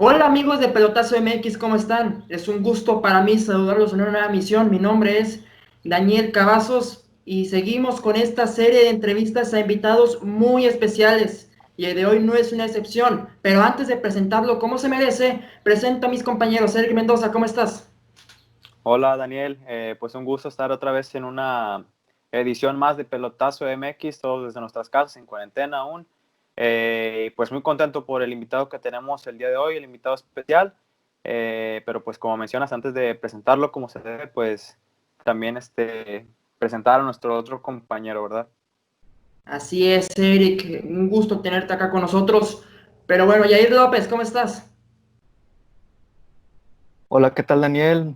Hola amigos de Pelotazo MX, ¿cómo están? Es un gusto para mí saludarlos en una nueva misión. Mi nombre es Daniel Cavazos y seguimos con esta serie de entrevistas a invitados muy especiales. Y el de hoy no es una excepción, pero antes de presentarlo como se merece, presento a mis compañeros. Eric Mendoza, ¿cómo estás? Hola Daniel, pues un gusto estar otra vez en una edición más de Pelotazo MX, todos desde nuestras casas en cuarentena aún. Pues muy contento por el invitado que tenemos el día de hoy, el invitado especial. Pero pues como mencionas, antes de presentarlo como se debe, pues también presentar a nuestro otro compañero, ¿verdad? Así es, Eric, un gusto tenerte acá con nosotros. Pero bueno, Yair López, ¿cómo estás? Hola, ¿qué tal Daniel?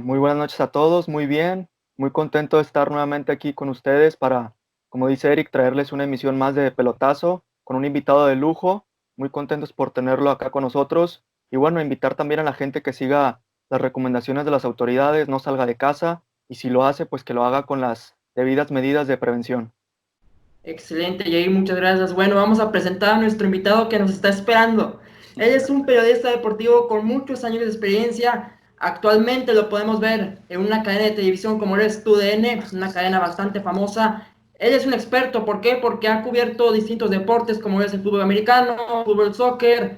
Muy buenas noches a todos, muy bien, muy contento de estar nuevamente aquí con ustedes para, como dice Eric, traerles una emisión más de Pelotazo con un invitado de lujo, muy contentos por tenerlo acá con nosotros y bueno, invitar también a la gente que siga las recomendaciones de las autoridades, no salga de casa y si lo hace, pues que lo haga con las debidas medidas de prevención. Excelente, Jair, muchas gracias. Bueno, vamos a presentar a nuestro invitado que nos está esperando. Él es un periodista deportivo con muchos años de experiencia. Actualmente lo podemos ver en una cadena de televisión como es TUDN, una cadena bastante famosa. Él es un experto, ¿por qué? Porque ha cubierto distintos deportes como es el fútbol americano, fútbol soccer,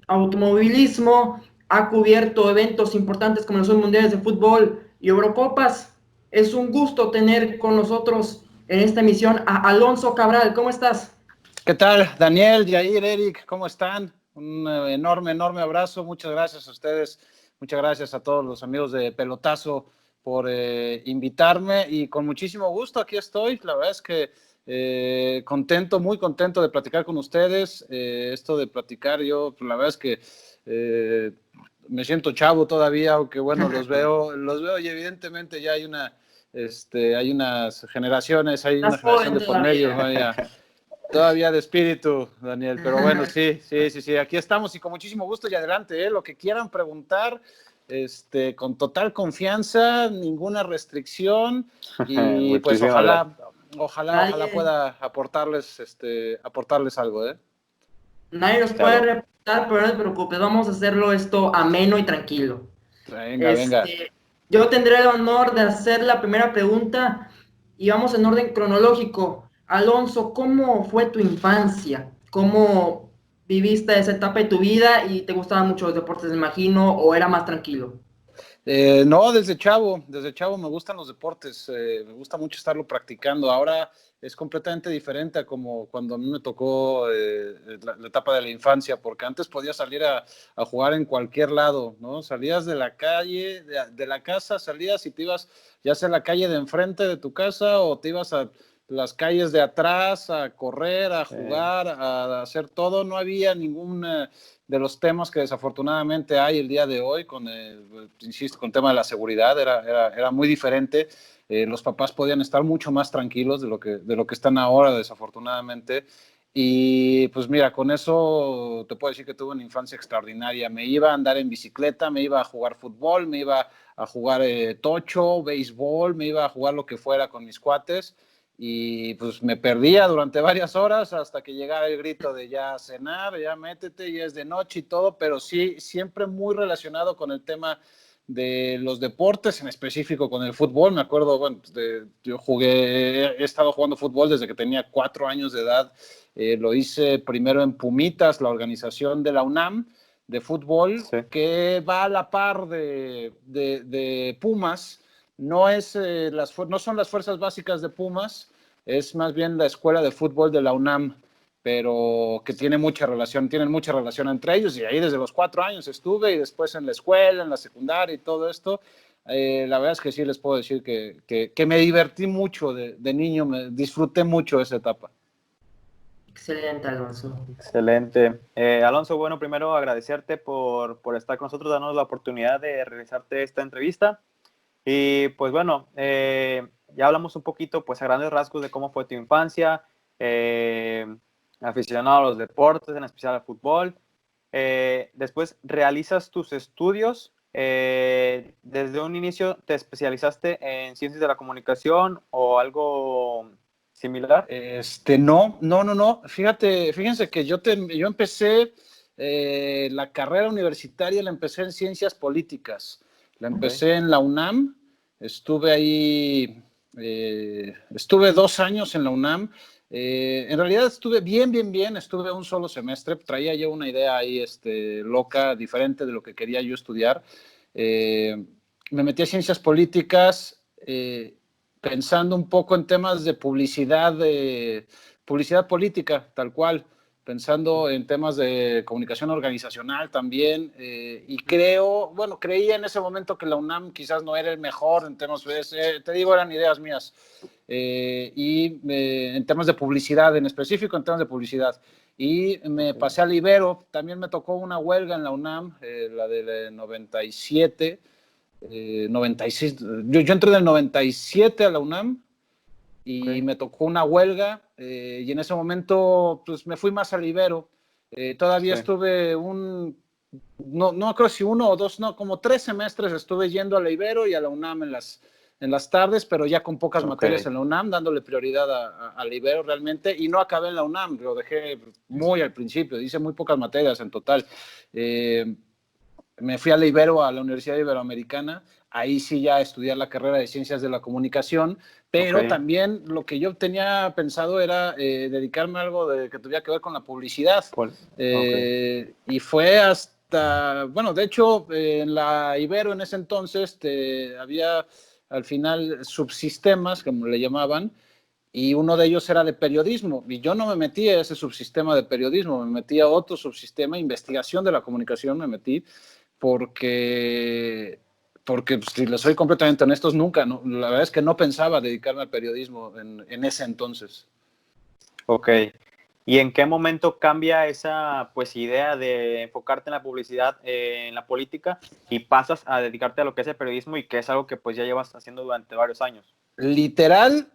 automovilismo, ha cubierto eventos importantes como los mundiales de fútbol y Eurocopas. Es un gusto tener con nosotros en esta emisión a Alonso Cabral. ¿Cómo estás? ¿Qué tal, Daniel, Yair, Eric? ¿Cómo están? Un enorme abrazo. Muchas gracias a ustedes. Muchas gracias a todos los amigos de Pelotazo por invitarme y con muchísimo gusto aquí estoy. La verdad es que contento, muy contento de platicar con ustedes. Esto de platicar, yo, la verdad es que me siento chavo todavía, aunque bueno, los veo y evidentemente ya hay unas generaciones, hay una Estás generación joven de por medio, todavía. vaya. Todavía de espíritu, Daniel, pero bueno, sí, aquí estamos y con muchísimo gusto y adelante, lo que quieran preguntar, con total confianza, ninguna restricción y pues Muchísimas gracias. ojalá Nadie, pueda aportarles algo, ¿eh? nadie nos puede Claro. reportar, pero no te preocupes, vamos a hacerlo esto ameno y tranquilo. Venga. Yo tendré el honor de hacer la primera pregunta y vamos en orden cronológico. Alonso, ¿cómo fue tu infancia? ¿Cómo viviste esa etapa de tu vida y te gustaban mucho los deportes, me imagino, o era más tranquilo? No, desde chavo me gustan los deportes, me gusta mucho estarlo practicando. Ahora es completamente diferente a como cuando a mí me tocó la etapa de la infancia, porque antes podías salir a jugar en cualquier lado, ¿no? Salías de la calle, de la casa, salías y te ibas ya sea a la calle de enfrente de tu casa o te ibas a las calles de atrás a correr, a jugar, a hacer todo. No había ningún de los temas que desafortunadamente hay el día de hoy, insisto, con el tema de la seguridad, era muy diferente. Los papás podían estar mucho más tranquilos de lo que están ahora, desafortunadamente. Y pues mira, con eso te puedo decir que tuve una infancia extraordinaria. Me iba a andar en bicicleta, me iba a jugar fútbol, me iba a jugar tocho, béisbol, me iba a jugar lo que fuera con mis cuates y pues me perdía durante varias horas hasta que llegara el grito de ya cenar, ya métete, ya es de noche y todo, pero sí, siempre muy relacionado con el tema de los deportes, en específico con el fútbol. Me acuerdo, bueno, he estado jugando fútbol desde que tenía 4 años de edad. Lo hice primero en Pumitas, la organización de la UNAM de fútbol, Sí. que va a la par de Pumas. No, no son las fuerzas básicas de Pumas, es más bien la escuela de fútbol de la UNAM, pero que tienen mucha relación entre ellos, y ahí desde los 4 años estuve, y después en la escuela, en la secundaria y todo esto. La verdad es que sí les puedo decir que me divertí mucho de niño, me disfruté mucho esa etapa. Excelente, Alonso. Excelente. Alonso, bueno, primero agradecerte por estar con nosotros, darnos la oportunidad de realizarte esta entrevista. Y pues bueno, ya hablamos un poquito, pues a grandes rasgos de cómo fue tu infancia, eh, aficionado a los deportes, en especial al fútbol. Después realizas tus estudios. Desde un inicio te especializaste en ciencias de la comunicación o algo similar. No. Fíjense que yo empecé la carrera universitaria la empecé en Ciencias Políticas. La empecé en la UNAM, estuve ahí, estuve 2 años en la UNAM. En realidad estuve bien, estuve un solo semestre, traía yo una idea ahí loca, diferente de lo que quería yo estudiar. Me metí a Ciencias Políticas pensando un poco en temas de publicidad política, tal cual, pensando en temas de comunicación organizacional también, y creía en ese momento que la UNAM quizás no era el mejor en temas, te digo, eran ideas mías, en temas de publicidad, en específico en temas de publicidad. Y me pasé al Ibero, también me tocó una huelga en la UNAM, la del 97, 96, yo entré en el 97 a la UNAM, y me tocó una huelga, y en ese momento pues me fui más al Ibero. Todavía estuve no creo si 1 o 2, no, como 3 semestres estuve yendo a la Ibero y a la UNAM en las tardes, pero ya con pocas materias en la UNAM, dándole prioridad a la Ibero realmente, y no acabé en la UNAM, lo dejé muy al principio, hice muy pocas materias en total. Me fui a la Ibero, a la Universidad Iberoamericana, ahí sí ya estudiar la carrera de Ciencias de la Comunicación, pero también lo que yo tenía pensado era dedicarme a algo que tuviera que ver con la publicidad. Y fue hasta, bueno, de hecho, en la Ibero en ese entonces había al final subsistemas, como le llamaban, y uno de ellos era de periodismo, y yo no me metí a ese subsistema de periodismo, me metí a otro subsistema, investigación de la comunicación me metí, porque pues, si les soy completamente honestos, la verdad es que no pensaba dedicarme al periodismo en ese entonces. Ok. ¿Y en qué momento cambia esa pues idea de enfocarte en la publicidad, en la política, y pasas a dedicarte a lo que es el periodismo, y que es algo que pues ya llevas haciendo durante varios años? Literal,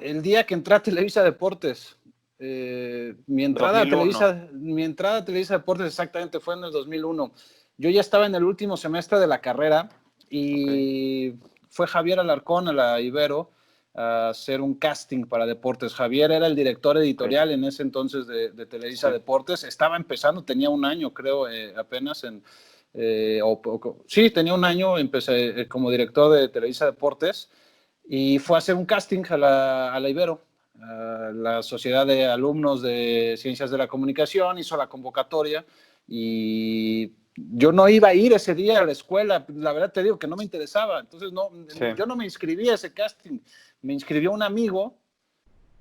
el día que entré a Televisa Deportes. Mi entrada a Televisa Deportes exactamente fue en el 2001. Yo ya estaba en el último semestre de la carrera y fue Javier Alarcón a la Ibero a hacer un casting para deportes. Javier era el director editorial en ese entonces de Televisa Deportes. Estaba empezando, tenía 1 año, creo, apenas sí, tenía 1 año, empecé como director de Televisa Deportes, y fue a hacer un casting a la Ibero. La Sociedad de Alumnos de Ciencias de la Comunicación hizo la convocatoria, y yo no iba a ir ese día a la escuela, la verdad te digo que no me interesaba, entonces yo no me inscribí a ese casting, me inscribió un amigo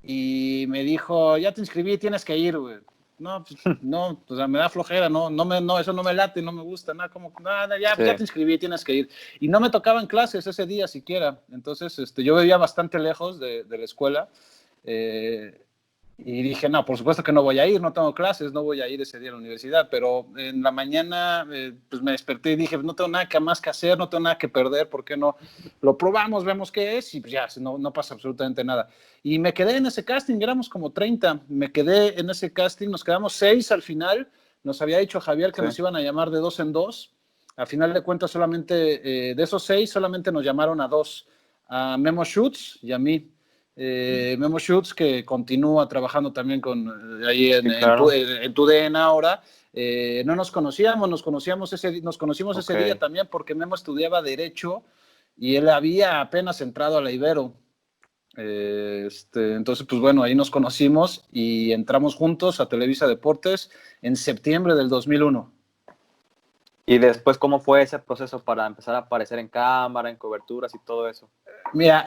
y me dijo, ya te inscribí, tienes que ir, güey. No, pues, no, o sea, me da flojera, no, eso no me late, no me gusta, nada, ya te inscribí, tienes que ir. Y no me tocaban clases ese día siquiera, entonces yo vivía bastante lejos de la escuela, y dije, no, por supuesto que no voy a ir, no tengo clases, no voy a ir ese día a la universidad, pero en la mañana pues me desperté y dije, no tengo nada más que hacer, no tengo nada que perder, ¿por qué no? Lo probamos, vemos qué es, y pues ya, no pasa absolutamente nada. Y me quedé en ese casting, éramos como 30, me quedé en ese casting, nos quedamos 6 al final, nos había dicho Javier que nos iban a llamar de 2 en 2, al final de cuentas solamente, de esos 6, solamente nos llamaron a 2, a Memo Schutz y a mí. Memo Schutz, que continúa trabajando también ahí en TUDN ahora. No nos conocíamos, nos conocimos ese día también porque Memo estudiaba Derecho y él había apenas entrado a la Ibero. Entonces, pues bueno, ahí nos conocimos y entramos juntos a Televisa Deportes en septiembre del 2001. Y después, ¿cómo fue ese proceso para empezar a aparecer en cámara, en coberturas y todo eso? Mira,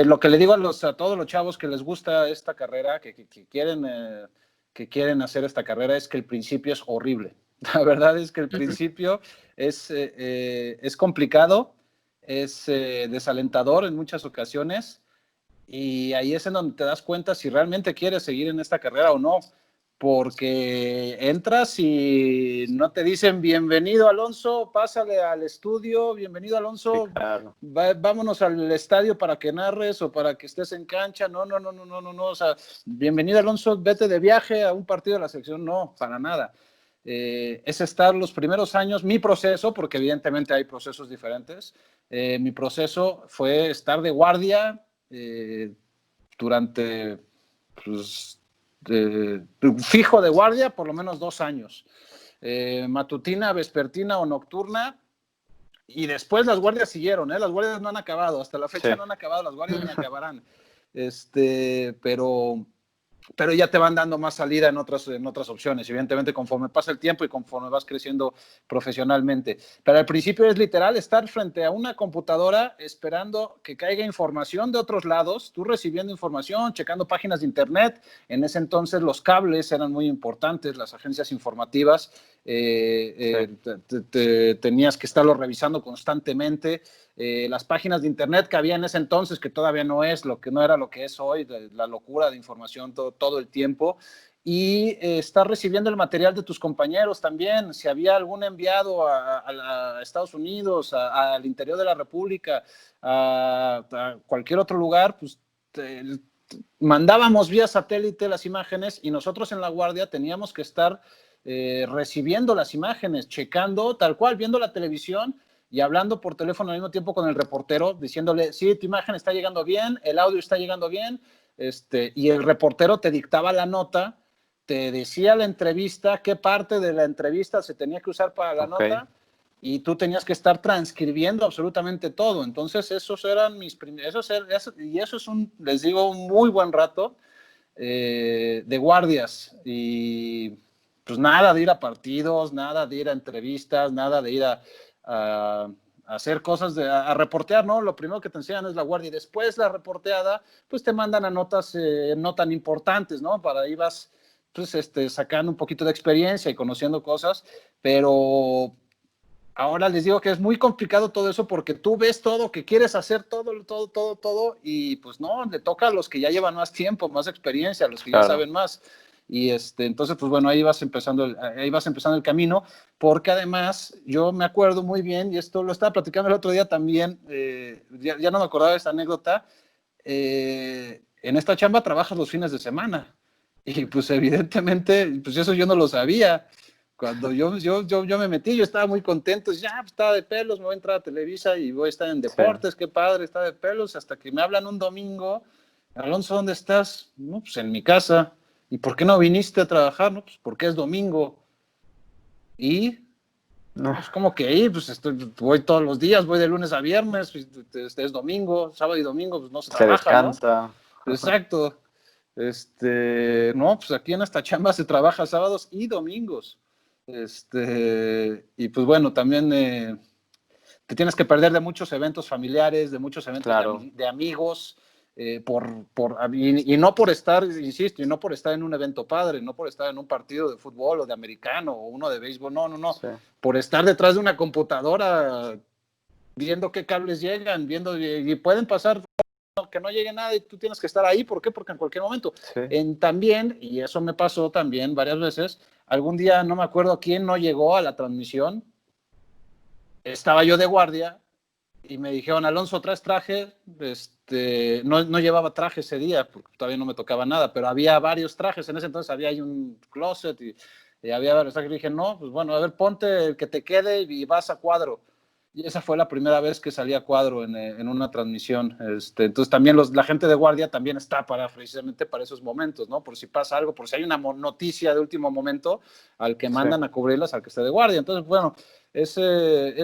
lo que le digo a todos los chavos que les gusta esta carrera, que quieren hacer esta carrera, es que el principio es horrible. La verdad es que el principio es complicado, es desalentador en muchas ocasiones, y ahí es en donde te das cuenta si realmente quieres seguir en esta carrera o no. Porque entras y no te dicen bienvenido Alonso, pásale al estudio, bienvenido Alonso, sí, claro. Vámonos al estadio para que narres o para que estés en cancha, no, o sea, bienvenido Alonso, vete de viaje a un partido de la selección, no, para nada. Es estar los primeros años, mi proceso, porque evidentemente hay procesos diferentes, mi proceso fue estar de guardia durante, pues, fijo de guardia por lo menos 2 años. matutina, vespertina o nocturna. Y después las guardias siguieron, las guardias no han acabado, hasta la fecha no han acabado, las guardias ni acabarán. Pero ya te van dando más salida en otras opciones, evidentemente conforme pasa el tiempo y conforme vas creciendo profesionalmente. Pero al principio es literal estar frente a una computadora esperando que caiga información de otros lados, tú recibiendo información, checando páginas de internet. En ese entonces los cables eran muy importantes, las agencias informativas, tenías que estarlo revisando constantemente. Las páginas de internet que había en ese entonces, que todavía no era lo que es hoy, la locura de información todo el tiempo, y estar recibiendo el material de tus compañeros también. Si había algún enviado a Estados Unidos, al interior de la República, a cualquier otro lugar, pues mandábamos vía satélite las imágenes y nosotros en la guardia teníamos que estar recibiendo las imágenes, checando tal cual, viendo la televisión y hablando por teléfono al mismo tiempo con el reportero, diciéndole, sí, tu imagen está llegando bien, el audio está llegando bien, y el reportero te dictaba la nota, te decía la entrevista, qué parte de la entrevista se tenía que usar para la nota, y tú tenías que estar transcribiendo absolutamente todo. Entonces, esos eran mis primeros, y eso es les digo, un muy buen rato de guardias, y pues nada de ir a partidos, nada de ir a entrevistas, nada de ir a hacer cosas, a reportear, ¿no? Lo primero que te enseñan es la guardia y después la reporteada, pues te mandan a notas no tan importantes, ¿no? Para ahí vas, pues, sacando un poquito de experiencia y conociendo cosas, pero ahora les digo que es muy complicado todo eso porque tú ves todo, que quieres hacer todo, y pues no, le toca a los que ya llevan más tiempo, más experiencia, a los que ya saben más. Y entonces, pues bueno, ahí vas empezando el camino, porque además yo me acuerdo muy bien, y esto lo estaba platicando el otro día también, ya no me acordaba de esta anécdota, en esta chamba trabajas los fines de semana, y pues evidentemente, pues eso yo no lo sabía. Cuando yo me metí, yo estaba muy contento, ya, pues estaba de pelos, me voy a entrar a Televisa y voy a estar en deportes, qué padre, estaba de pelos, hasta que me hablan un domingo, Alonso, ¿dónde estás? No, pues en mi casa. ¿Y por qué no viniste a trabajar? No, pues porque es domingo. ¿Y? No, pues como que ahí, pues voy todos los días, voy de lunes a viernes, pues, es domingo, sábado y domingo, pues no se trabaja, descansa. ¿no? Exacto. No, pues aquí en esta chamba se trabaja sábados y domingos. Y pues bueno, también te tienes que perder de muchos eventos familiares, de muchos eventos de amigos, y no por estar, insisto, y no por estar en un evento padre, no por estar en un partido de fútbol o de americano o uno de béisbol, no, por estar detrás de una computadora viendo qué cables llegan, y pueden pasar que no llegue nada y tú tienes que estar ahí. ¿Por qué? Porque en cualquier momento. También, y eso me pasó también varias veces, algún día no me acuerdo quién no llegó a la transmisión, estaba yo de guardia y me dijeron, Alonso, ¿traes traje? No llevaba traje ese día porque todavía no me tocaba nada, pero había varios trajes, en ese entonces había ahí un closet y había varios trajes. Y dije, no, pues bueno, a ver, ponte el que te quede y vas a cuadro. Y esa fue la primera vez que salí a cuadro en una transmisión. Entonces también la gente de guardia también está precisamente para esos momentos, ¿no? Por si pasa algo, por si hay una noticia de último momento, al que mandan a cubrirlas, al que esté de guardia. Entonces, bueno,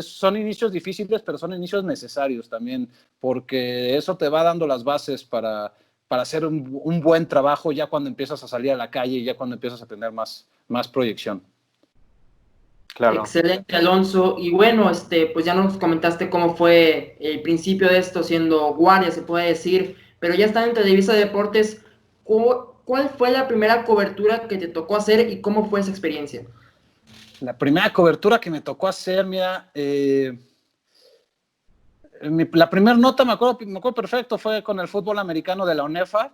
son inicios difíciles, pero son inicios necesarios también, porque eso te va dando las bases para hacer un buen trabajo ya cuando empiezas a salir a la calle y ya cuando empiezas a tener más proyección. Claro. Excelente, Alonso. Y bueno, pues ya nos comentaste cómo fue el principio de esto siendo guardia, se puede decir, pero ya están en Televisa Deportes. ¿Cuál fue la primera cobertura que te tocó hacer y cómo fue esa experiencia? La primera cobertura que me tocó hacer, mira, la primera nota, me acuerdo perfecto, fue con el fútbol americano de la UNEFA,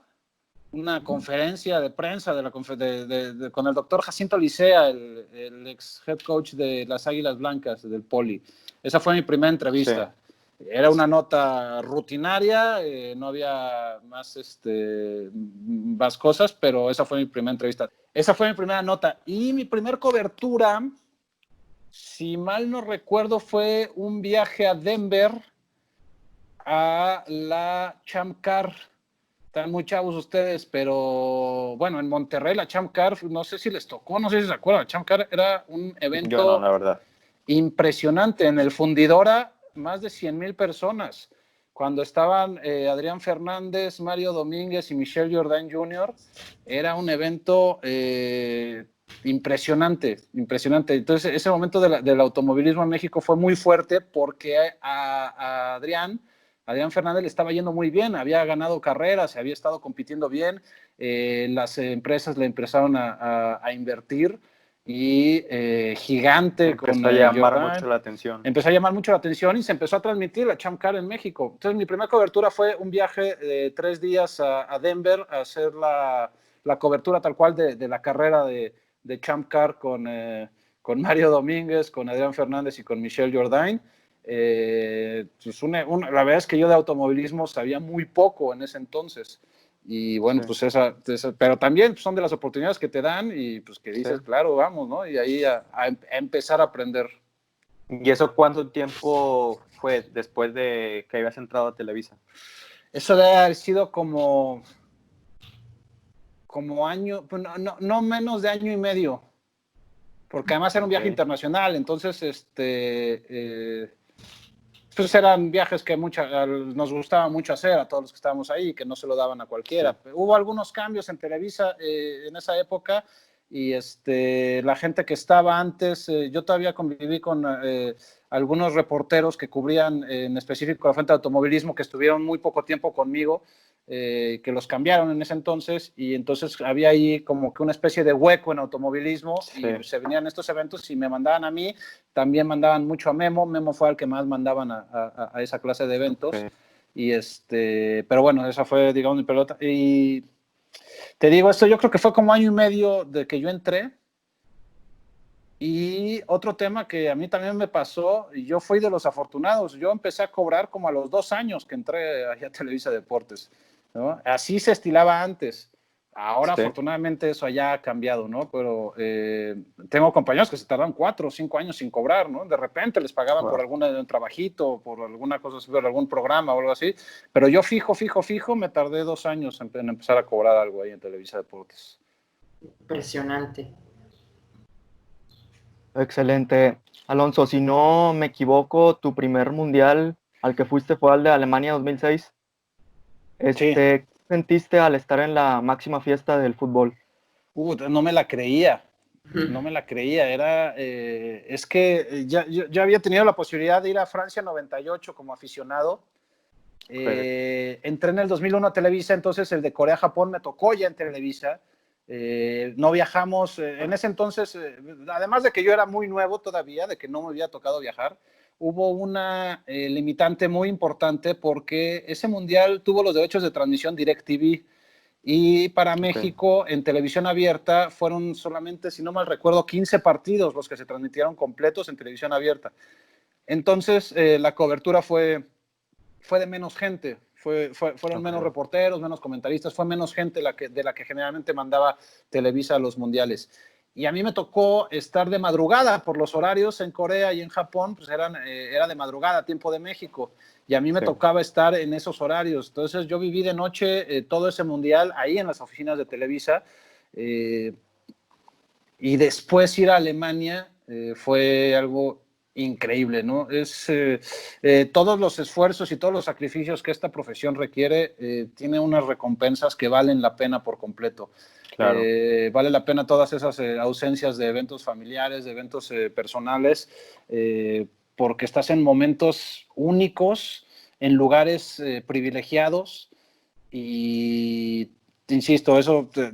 una conferencia de prensa con el doctor Jacinto Licea, el ex head coach de las Águilas Blancas del Poli. Esa fue mi primera entrevista. Sí. Era una nota rutinaria, no había más cosas, pero esa fue mi primera entrevista. Esa fue mi primera nota. Y mi primera cobertura, si mal no recuerdo, fue un viaje a Denver a la Champ Car. Están muy chavos ustedes, pero bueno, en Monterrey la Champ Car, no sé si les tocó, no sé si se acuerdan, la Champ Car era un evento Yo no, la verdad. impresionante. En el Fundidora, más de 100,000 personas. Cuando estaban Adrián Fernández, Mario Domínguez y Michel Jourdain Jr., era un evento impresionante, impresionante. Entonces, ese momento del automovilismo en México fue muy fuerte porque a Adrián Fernández le estaba yendo muy bien, había ganado carreras, había estado compitiendo bien, las empresas le empezaron a invertir y Gigante empezó a llamar mucho la atención. Empezó a llamar mucho la atención y se empezó a transmitir la Champ Car en México. Entonces mi primera cobertura fue un viaje de 3 días a Denver a hacer la cobertura tal cual de la carrera de Champ Car con Mario Domínguez, con Adrián Fernández y con Michel Jourdain. Pues la verdad es que yo de automovilismo sabía muy poco en ese entonces. Y bueno, sí. Pues esa, pero también son de las oportunidades que te dan y pues que dices, sí, claro, vamos, ¿no? Y ahí a empezar a aprender. ¿Y eso cuánto tiempo fue después de que habías entrado a Televisa? Eso debe haber sido como año, no menos de año y medio, porque además era un viaje internacional, entonces pues eran viajes que nos gustaba mucho hacer a todos los que estábamos ahí, que no se lo daban a cualquiera. Sí. Hubo algunos cambios en Televisa en esa época y la gente que estaba antes, yo todavía conviví con algunos reporteros que cubrían en específico la fuente de automovilismo, que estuvieron muy poco tiempo conmigo, que los cambiaron en ese entonces, y entonces había ahí como que una especie de hueco en automovilismo, sí, y se venían estos eventos y me mandaban a mí, también mandaban mucho a Memo fue al que más mandaban a esa clase de eventos, okay. Y pero bueno, esa fue, digamos, mi pelota, y te digo esto, yo creo que fue como año y medio de que yo entré. Y otro tema que a mí también me pasó, y yo fui de los afortunados, yo empecé a cobrar como a los 2 años que entré allá a Televisa Deportes, ¿no? Así se estilaba antes. Ahora, sí, afortunadamente, eso ya ha cambiado, ¿no? Pero tengo compañeros que se tardan 4 o 5 años sin cobrar, ¿no? De repente les pagaban por algún trabajito, por alguna cosa, por algún programa o algo así. Pero yo fijo, me tardé 2 años en empezar a cobrar algo ahí en Televisa Deportes. Impresionante. Excelente. Alonso, si no me equivoco, tu primer mundial al que fuiste fue al de Alemania 2006. Sí. ¿Qué sentiste al estar en la máxima fiesta del fútbol? No me la creía. Es que yo había tenido la posibilidad de ir a Francia 98 como aficionado. Entré en el 2001 a Televisa, entonces el de Corea-Japón me tocó ya en Televisa. No viajamos en ese entonces, además de que yo era muy nuevo todavía, de que no me había tocado viajar, hubo una limitante muy importante porque ese mundial tuvo los derechos de transmisión DirecTV y para México en televisión abierta fueron solamente, si no mal recuerdo, 15 partidos los que se transmitieron completos en televisión abierta. Entonces la cobertura fue de menos gente. Fueron menos reporteros, menos comentaristas, fue menos gente de la que generalmente mandaba Televisa a los mundiales. Y a mí me tocó estar de madrugada por los horarios en Corea y en Japón, pues era de madrugada, tiempo de México, y a mí me tocaba estar en esos horarios. Entonces yo viví de noche todo ese mundial ahí en las oficinas de Televisa, y después ir a Alemania fue algo increíble, ¿no? Es todos los esfuerzos y todos los sacrificios que esta profesión requiere, tiene unas recompensas que valen la pena por completo. Claro. Vale la pena todas esas ausencias de eventos familiares, de eventos personales, porque estás en momentos únicos, en lugares privilegiados y insisto,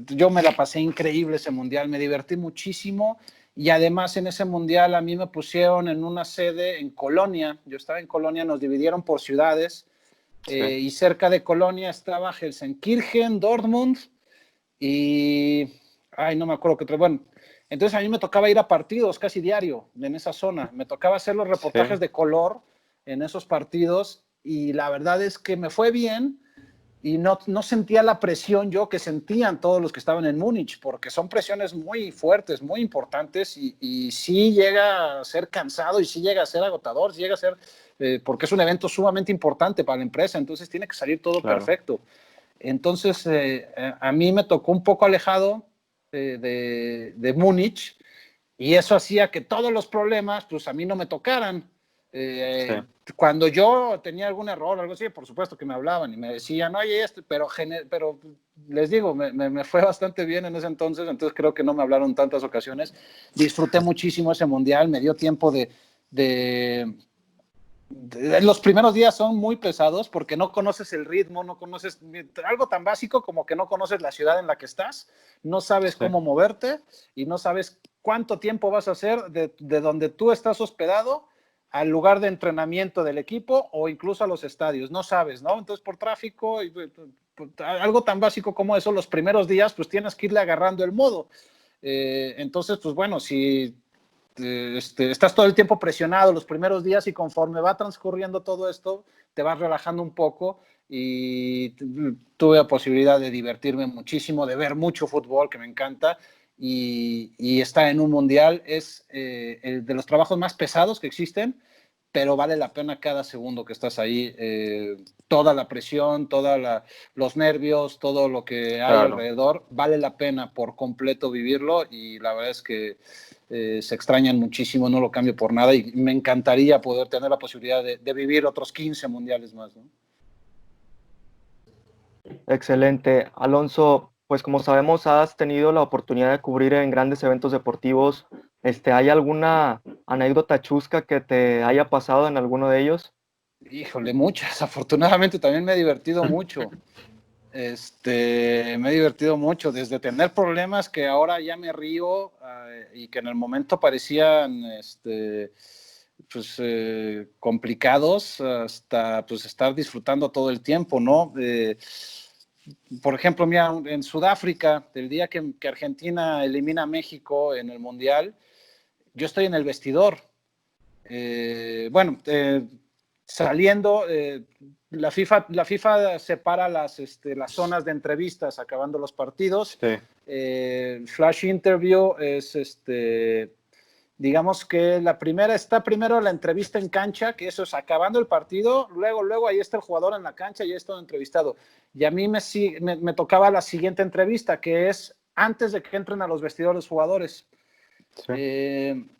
yo me la pasé increíble ese mundial, me divertí muchísimo. Y además en ese mundial a mí me pusieron en una sede en Colonia. Yo estaba en Colonia, nos dividieron por ciudades, y cerca de Colonia estaba Helsenkirchen, Dortmund y... no me acuerdo qué otro. Bueno, entonces a mí me tocaba ir a partidos casi diario en esa zona. Me tocaba hacer los reportajes de color en esos partidos y la verdad es que me fue bien. Y no sentía la presión yo que sentían todos los que estaban en Múnich, porque son presiones muy fuertes, muy importantes, y sí llega a ser cansado, y sí llega a ser agotador, sí llega a ser, porque es un evento sumamente importante para la empresa, entonces tiene que salir todo perfecto. Entonces, a mí me tocó un poco alejado de Múnich, y eso hacía que todos los problemas, pues a mí no me tocaran. Cuando yo tenía algún error o algo así, por supuesto que me hablaban y me decían, oye, pero les digo, me fue bastante bien en ese entonces creo que no me hablaron tantas ocasiones. Disfruté muchísimo ese mundial, me dio tiempo los primeros días son muy pesados porque no conoces el ritmo, no conoces algo tan básico como que no conoces la ciudad en la que estás, no sabes cómo moverte y no sabes cuánto tiempo vas a hacer de donde tú estás hospedado al lugar de entrenamiento del equipo o incluso a los estadios, no sabes, ¿no? Entonces por tráfico, algo tan básico como eso, los primeros días pues tienes que irle agarrando el modo. Entonces, pues bueno, si estás todo el tiempo presionado los primeros días y conforme va transcurriendo todo esto, te vas relajando un poco y tuve la posibilidad de divertirme muchísimo, de ver mucho fútbol, que me encanta, y estar en un mundial es de los trabajos más pesados que existen, pero vale la pena cada segundo que estás ahí, toda la presión, los nervios, todo lo que hay alrededor, vale la pena por completo vivirlo, y la verdad es que se extrañan muchísimo, no lo cambio por nada, y me encantaría poder tener la posibilidad de vivir otros 15 mundiales más, ¿no? Excelente. Alonso, pues como sabemos, has tenido la oportunidad de cubrir en grandes eventos deportivos. ¿Hay alguna anécdota chusca que te haya pasado en alguno de ellos? Híjole, muchas. Afortunadamente también me he divertido mucho. Me he divertido mucho, desde tener problemas que ahora ya me río y que en el momento parecían complicados, hasta pues estar disfrutando todo el tiempo, ¿no? Por ejemplo, mira, en Sudáfrica, el día que Argentina elimina a México en el Mundial, yo estoy en el vestidor. Saliendo, la FIFA separa las zonas de entrevistas acabando los partidos. Flash interview es digamos que está primero la entrevista en cancha, que eso es acabando el partido, luego ahí está el jugador en la cancha y está entrevistado. Y a mí me tocaba la siguiente entrevista, que es antes de que entren a los vestidores los jugadores.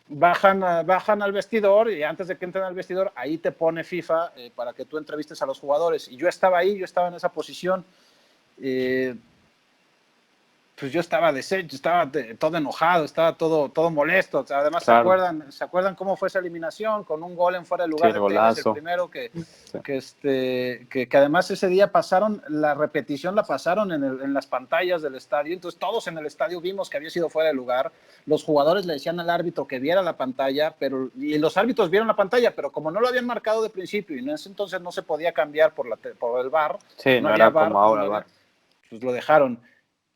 Bajan al vestidor, y antes de que entren al vestidor, ahí te pone FIFA para que tú entrevistes a los jugadores. Y yo estaba ahí, yo estaba en esa posición. Pues yo estaba deshecho, estaba todo enojado, estaba todo molesto. Además, ¿se acuerdan cómo fue esa eliminación? Con un gol en fuera de lugar de Tevez, el primero que además ese día la repetición la pasaron en las pantallas del estadio. Entonces todos en el estadio vimos que había sido fuera de lugar. Los jugadores le decían al árbitro que viera la pantalla, y los árbitros vieron la pantalla, pero como no lo habían marcado de principio y en ese entonces no se podía cambiar por el VAR, no era VAR, como ahora el VAR, pues lo dejaron.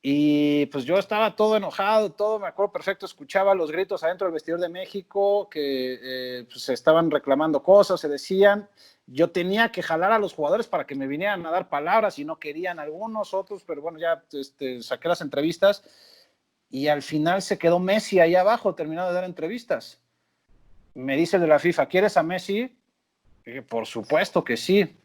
Y pues yo estaba todo enojado, me acuerdo perfecto, escuchaba los gritos adentro del vestidor de México, que pues estaban reclamando cosas, se decían. Yo tenía que jalar a los jugadores para que me vinieran a dar palabras, y no querían algunos, otros, pero bueno, ya saqué las entrevistas, y al final se quedó Messi ahí abajo, terminando de dar entrevistas. Me dice el de la FIFA, ¿quieres a Messi? Y dije, por supuesto que sí.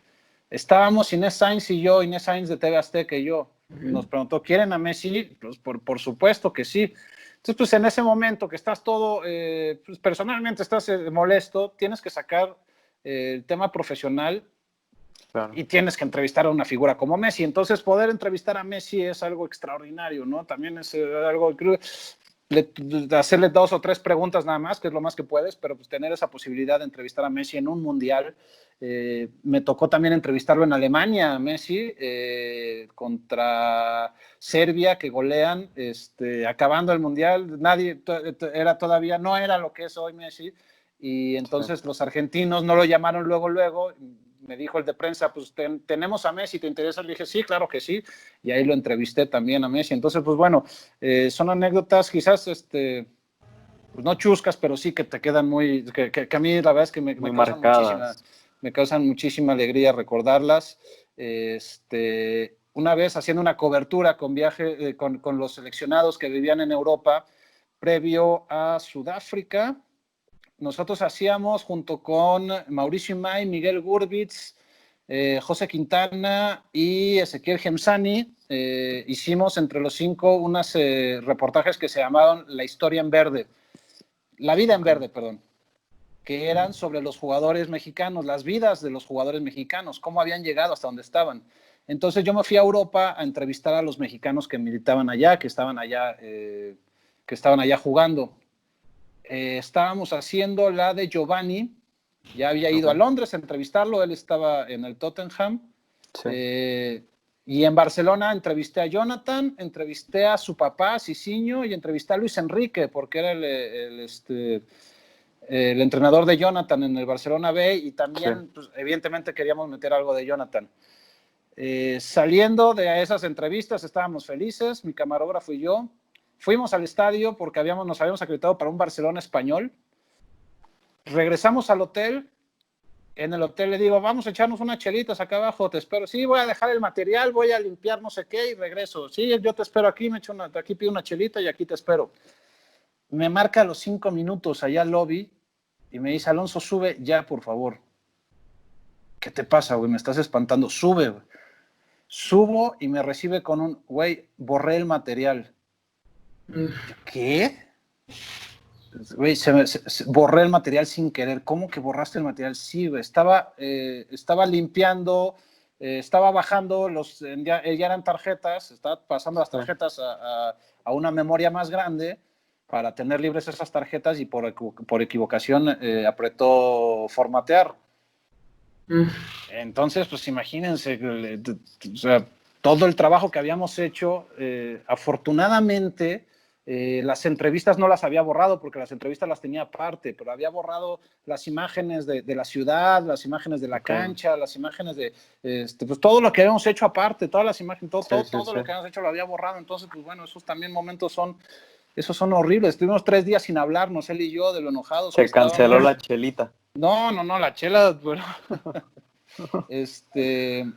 Estábamos Inés Sainz y yo, Inés Sainz de TV Azteca y yo. Nos preguntó, ¿quieren a Messi? Pues por supuesto que sí. Entonces, pues en ese momento que estás todo, pues personalmente estás molesto, tienes que sacar el tema profesional, y tienes que entrevistar a una figura como Messi. Entonces, poder entrevistar a Messi es algo extraordinario, ¿no? También es algo, hacerle 2 o 3 preguntas nada más, que es lo más que puedes, pero pues tener esa posibilidad de entrevistar a Messi en un mundial. Me tocó también entrevistarlo en Alemania, a Messi, contra Serbia, que golean, acabando el mundial. Nadie no era lo que es hoy Messi, y entonces los argentinos no lo llamaron luego. Me dijo el de prensa, pues tenemos a Messi, ¿te interesa? Le dije, sí, claro que sí, y ahí lo entrevisté también a Messi. Entonces, pues bueno, son anécdotas quizás, pues no chuscas, pero sí que te quedan que a mí la verdad es que me causan muchísima alegría recordarlas. Una vez haciendo una cobertura con los seleccionados que vivían en Europa, previo a Sudáfrica, nosotros hacíamos junto con Mauricio Imay, Miguel Gurbitz, José Quintana y Ezequiel Gemsani, hicimos entre los 5 unos reportajes que se llamaban La Historia en Verde, La Vida en Verde, perdón, que eran sobre los jugadores mexicanos, las vidas de los jugadores mexicanos, cómo habían llegado hasta donde estaban. Entonces yo me fui a Europa a entrevistar a los mexicanos que militaban allá, que estaban allá jugando. Estábamos haciendo la de Giovanni, ya había ido a Londres a entrevistarlo, él estaba en el Tottenham. Sí. Y en Barcelona entrevisté a Jonathan, entrevisté a su papá, Cicinho, y entrevisté a Luis Enrique, porque era el entrenador de Jonathan en el Barcelona B, y también, sí, pues, evidentemente queríamos meter algo de Jonathan. Saliendo de esas entrevistas estábamos felices, mi camarógrafo y yo. Fuimos al estadio porque nos habíamos acreditado para un Barcelona español. Regresamos al hotel. En el hotel le digo, vamos a echarnos unas chelitas acá abajo, te espero. Sí, voy a dejar el material, voy a limpiar no sé qué y regreso. Sí, yo te espero aquí, aquí pido una chelita y aquí te espero. Me marca a los 5 minutos allá al lobby y me dice, Alonso, sube ya, por favor. ¿Qué te pasa, güey? Me estás espantando. Sube, güey. Subo y me recibe con un, güey, borré el material. ¿Qué? Güey, borré el material sin querer. ¿Cómo que borraste el material? Sí, güey, estaba limpiando, estaba bajando, ya eran tarjetas, estaba pasando las tarjetas a una memoria más grande para tener libres esas tarjetas y por equivocación apretó formatear. Entonces, pues imagínense, o sea, todo el trabajo que habíamos hecho, afortunadamente, las entrevistas no las había borrado porque las entrevistas las tenía aparte, pero había borrado las imágenes de la ciudad, las imágenes de la cancha, las imágenes de pues todo lo que habíamos hecho aparte, todas las imágenes, todo lo que habíamos hecho lo había borrado. Entonces, pues bueno, esos también momentos son horribles. Estuvimos 3 días sin hablarnos, él y yo, de lo enojados. Se canceló la chelita. No, la chela, bueno.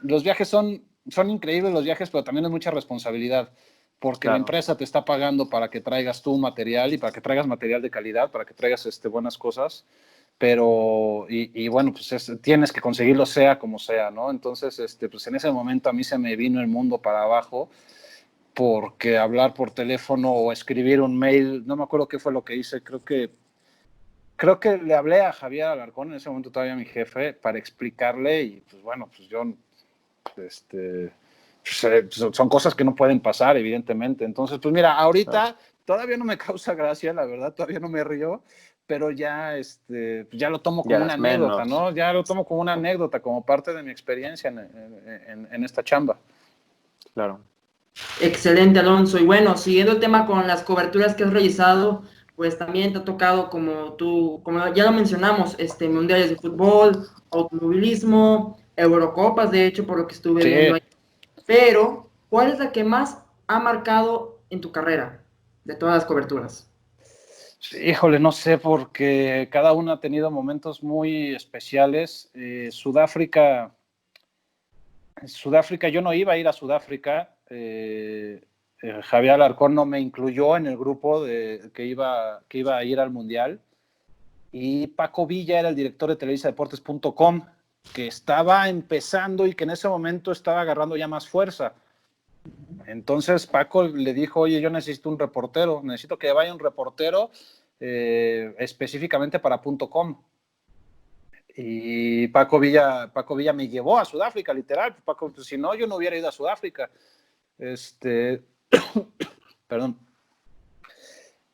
Los viajes son increíbles, los viajes, pero también es mucha responsabilidad, porque claro, la empresa te está pagando para que traigas tu material y para que traigas material de calidad, para que traigas buenas cosas, pero, y bueno, pues tienes que conseguirlo sea como sea, ¿no? Entonces, pues en ese momento a mí se me vino el mundo para abajo, porque hablar por teléfono o escribir un mail, no me acuerdo qué fue lo que hice, creo que le hablé a Javier Alarcón, en ese momento todavía mi jefe, para explicarle y pues bueno, pues yo, son cosas que no pueden pasar, evidentemente. Entonces, pues mira, ahorita todavía no me causa gracia, la verdad, todavía no me río, pero ya, ya lo tomo como una anécdota, ¿no? Ya lo tomo como una anécdota, como parte de mi experiencia en esta chamba. Claro. Excelente, Alonso. Y bueno, siguiendo el tema con las coberturas que has realizado, pues también te ha tocado, como ya lo mencionamos, mundiales de fútbol, automovilismo, Eurocopas, de hecho, por lo que estuve viendo ahí. Pero, ¿cuál es la que más ha marcado en tu carrera, de todas las coberturas? Híjole, no sé, porque cada uno ha tenido momentos muy especiales. Sudáfrica, yo no iba a ir a Sudáfrica. Javier Alarcón no me incluyó en el grupo que iba a ir al Mundial, y Paco Villa era el director de televisadeportes.com, que estaba empezando y que en ese momento estaba agarrando ya más fuerza. Entonces Paco le dijo, oye, yo necesito un reportero, necesito que vaya un reportero específicamente para .com. Y Paco Villa me llevó a Sudáfrica, literal. Paco, pues, si no, yo no hubiera ido a Sudáfrica. Perdón.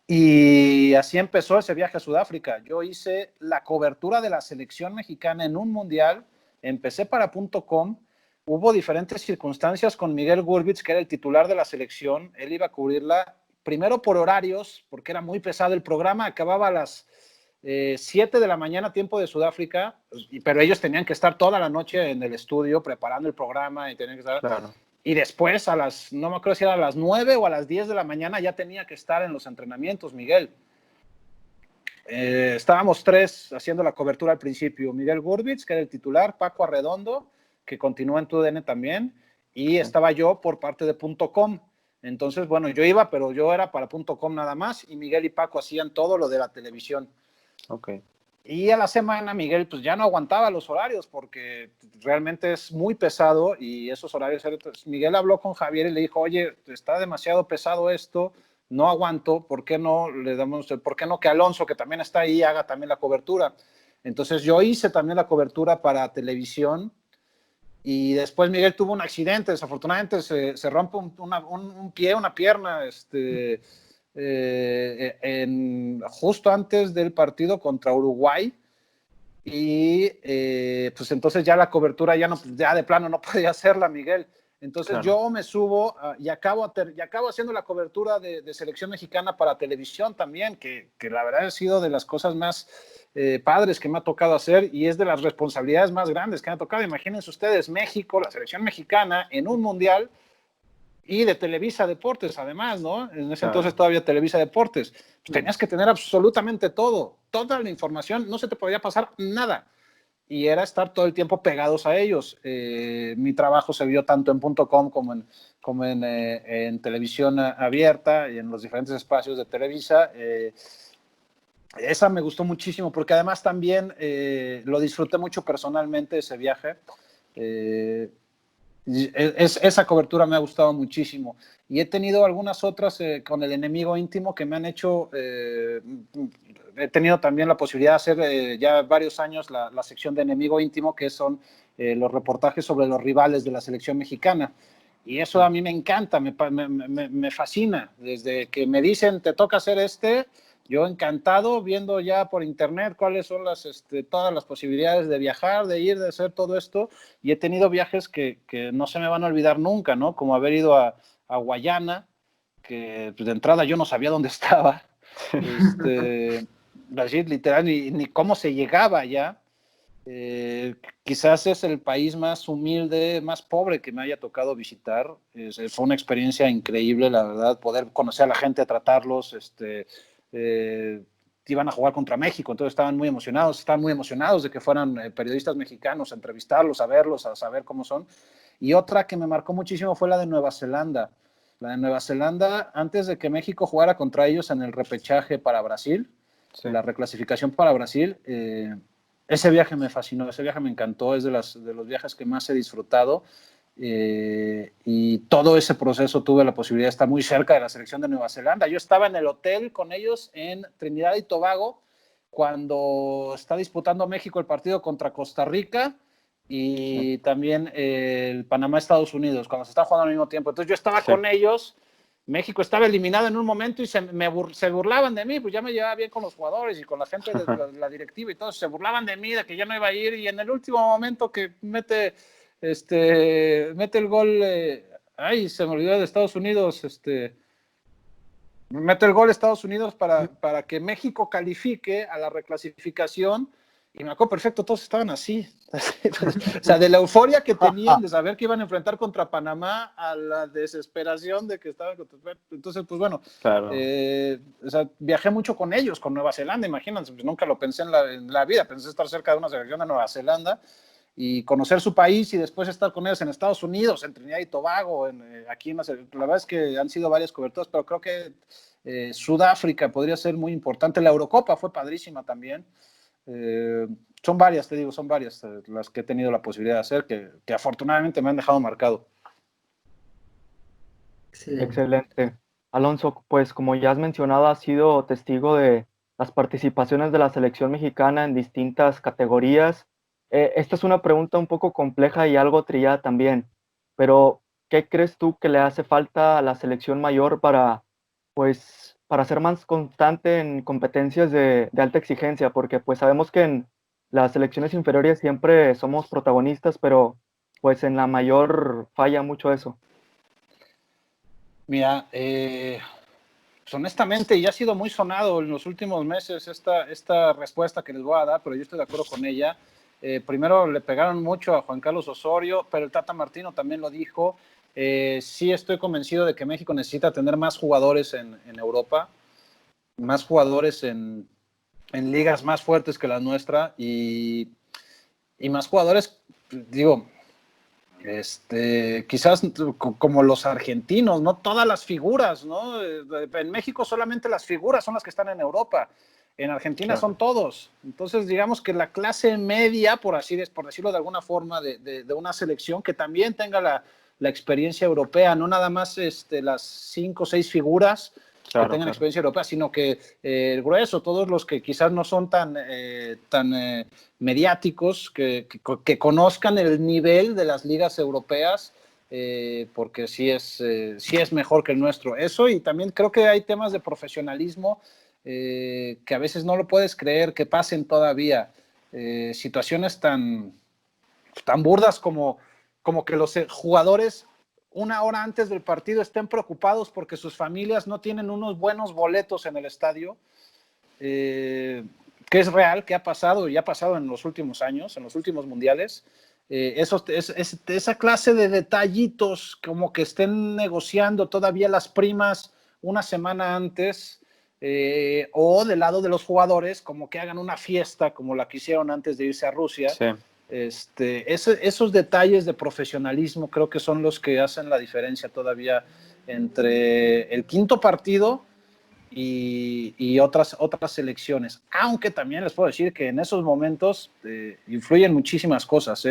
Y así empezó ese viaje a Sudáfrica. Yo hice la cobertura de la selección mexicana en un mundial, empecé para .com, hubo diferentes circunstancias con Miguel Gurbitz, que era el titular de la selección. Él iba a cubrirla, primero por horarios, porque era muy pesado el programa, acababa a las 7 de la mañana, tiempo de Sudáfrica, pero ellos tenían que estar toda la noche en el estudio preparando el programa y tenían que estar... Claro. Y después no me acuerdo si era a las 9 o a las 10 de la mañana ya tenía que estar en los entrenamientos, Miguel. Estábamos 3 haciendo la cobertura al principio. Miguel Gurbitz, que era el titular, Paco Arredondo, que continúa en TUDN también, y estaba yo por parte de .com. Entonces, bueno, yo iba, pero yo era para .com nada más, y Miguel y Paco hacían todo lo de la televisión. Ok. Y a la semana Miguel pues ya no aguantaba los horarios porque realmente es muy pesado y esos horarios, Miguel habló con Javier y le dijo, oye, está demasiado pesado esto, no aguanto, ¿por qué no que Alonso, que también está ahí, haga también la cobertura? Entonces yo hice también la cobertura para televisión y después Miguel tuvo un accidente, desafortunadamente se rompe un pie, una pierna, justo antes del partido contra Uruguay y pues entonces ya la cobertura ya de plano no podía hacerla, Miguel. Entonces Claro. yo me subo y acabo haciendo la cobertura de selección mexicana para televisión también, que la verdad ha sido de las cosas más padres que me ha tocado hacer y es de las responsabilidades más grandes que me ha tocado. Imagínense ustedes, México, la selección mexicana en un mundial y de Televisa Deportes, además, ¿no? En ese entonces todavía Televisa Deportes. Pues tenías que tener absolutamente todo, toda la información, no se te podía pasar nada. Y era estar todo el tiempo pegados a ellos. Mi trabajo se vio tanto en .com como en televisión abierta y en los diferentes espacios de Televisa. Esa me gustó muchísimo porque además también lo disfruté mucho personalmente ese viaje. Esa cobertura me ha gustado muchísimo y he tenido algunas otras con el enemigo íntimo que me han hecho, he tenido también la posibilidad de hacer ya varios años la sección de enemigo íntimo, que son los reportajes sobre los rivales de la selección mexicana. Y eso a mí me encanta, me fascina. Desde que me dicen, te toca hacer yo encantado viendo ya por internet cuáles son todas las posibilidades de viajar, de ir, de hacer todo esto. Y he tenido viajes que no se me van a olvidar nunca, ¿no? Como haber ido a Guayana, que pues, de entrada yo no sabía dónde estaba. Así, literal, ni cómo se llegaba allá. Quizás es el país más humilde, más pobre que me haya tocado visitar. Fue una experiencia increíble, la verdad, poder conocer a la gente, tratarlos. Iban a jugar contra México, entonces estaban muy emocionados de que fueran periodistas mexicanos, a entrevistarlos, a verlos, a saber cómo son. Y otra que me marcó muchísimo fue la de Nueva Zelanda. La de Nueva Zelanda, antes de que México jugara contra ellos en el repechaje para Brasil, la reclasificación para Brasil, ese viaje me fascinó, ese viaje me encantó, es de los viajes que más he disfrutado y todo ese proceso tuve la posibilidad de estar muy cerca de la selección de Nueva Zelanda. Yo estaba en el hotel con ellos en Trinidad y Tobago cuando está disputando México el partido contra Costa Rica y también el Panamá-Estados Unidos, cuando se está jugando al mismo tiempo. Entonces yo estaba con ellos. México estaba eliminado en un momento y se burlaban de mí, pues ya me llevaba bien con los jugadores y con la gente de la directiva y todo, se burlaban de mí, de que ya no iba a ir, y en el último momento que mete el gol, se me olvidó de Estados Unidos, mete el gol Estados Unidos para que México califique a la reclasificación. Y me acuerdo perfecto, todos estaban así. O sea, de la euforia que tenían de saber que iban a enfrentar contra Panamá a la desesperación de que estaban contra... Entonces, pues bueno, Claro. o sea, viajé mucho con ellos, con Nueva Zelanda, imagínense, pues nunca lo pensé en la vida, pensé estar cerca de una selección de Nueva Zelanda y conocer su país y después estar con ellos en Estados Unidos, en Trinidad y Tobago, aquí la verdad es que han sido varias coberturas, pero creo que Sudáfrica podría ser muy importante. La Eurocopa fue padrísima también. Son varias, te digo, son varias las que he tenido la posibilidad de hacer que afortunadamente me han dejado marcado. Excelente. Alonso, pues como ya has mencionado, has sido testigo de las participaciones de la selección mexicana en distintas categorías. Esta es una pregunta un poco compleja y algo trillada también, pero ¿qué crees tú que le hace falta a la selección mayor para ser más constante en competencias de alta exigencia? Porque pues sabemos que en las selecciones inferiores siempre somos protagonistas, pero pues en la mayor falla mucho eso. Mira, pues honestamente, ya ha sido muy sonado en los últimos meses esta respuesta que les voy a dar, pero yo estoy de acuerdo con ella. Primero le pegaron mucho a Juan Carlos Osorio, pero el Tata Martino también lo dijo. Sí estoy convencido de que México necesita tener más jugadores en Europa, más jugadores en ligas más fuertes que la nuestra y más jugadores, digo, Quizás como los argentinos, no todas las figuras, ¿no? En México solamente las figuras son las que están en Europa. En Argentina Claro. son todos. Entonces, digamos que la clase media, por decirlo de alguna forma, de una selección que también tenga la experiencia europea, no nada más las 5 o 6 figuras que tengan experiencia europea, sino que el grueso, todos los que quizás no son tan mediáticos, que conozcan el nivel de las ligas europeas, porque sí es mejor que el nuestro. Eso, y también creo que hay temas de profesionalismo que a veces no lo puedes creer que pasen todavía. Situaciones tan burdas como que los jugadores una hora antes del partido estén preocupados porque sus familias no tienen unos buenos boletos en el estadio, que es real, que ha pasado y ha pasado en los últimos años, en los últimos mundiales. Esa clase de detallitos, como que estén negociando todavía las primas una semana antes, o del lado de los jugadores, como que hagan una fiesta como la que hicieron antes de irse a Rusia. Sí. Esos detalles de profesionalismo creo que son los que hacen la diferencia todavía entre el quinto partido y otras selecciones, aunque también les puedo decir que en esos momentos influyen muchísimas cosas.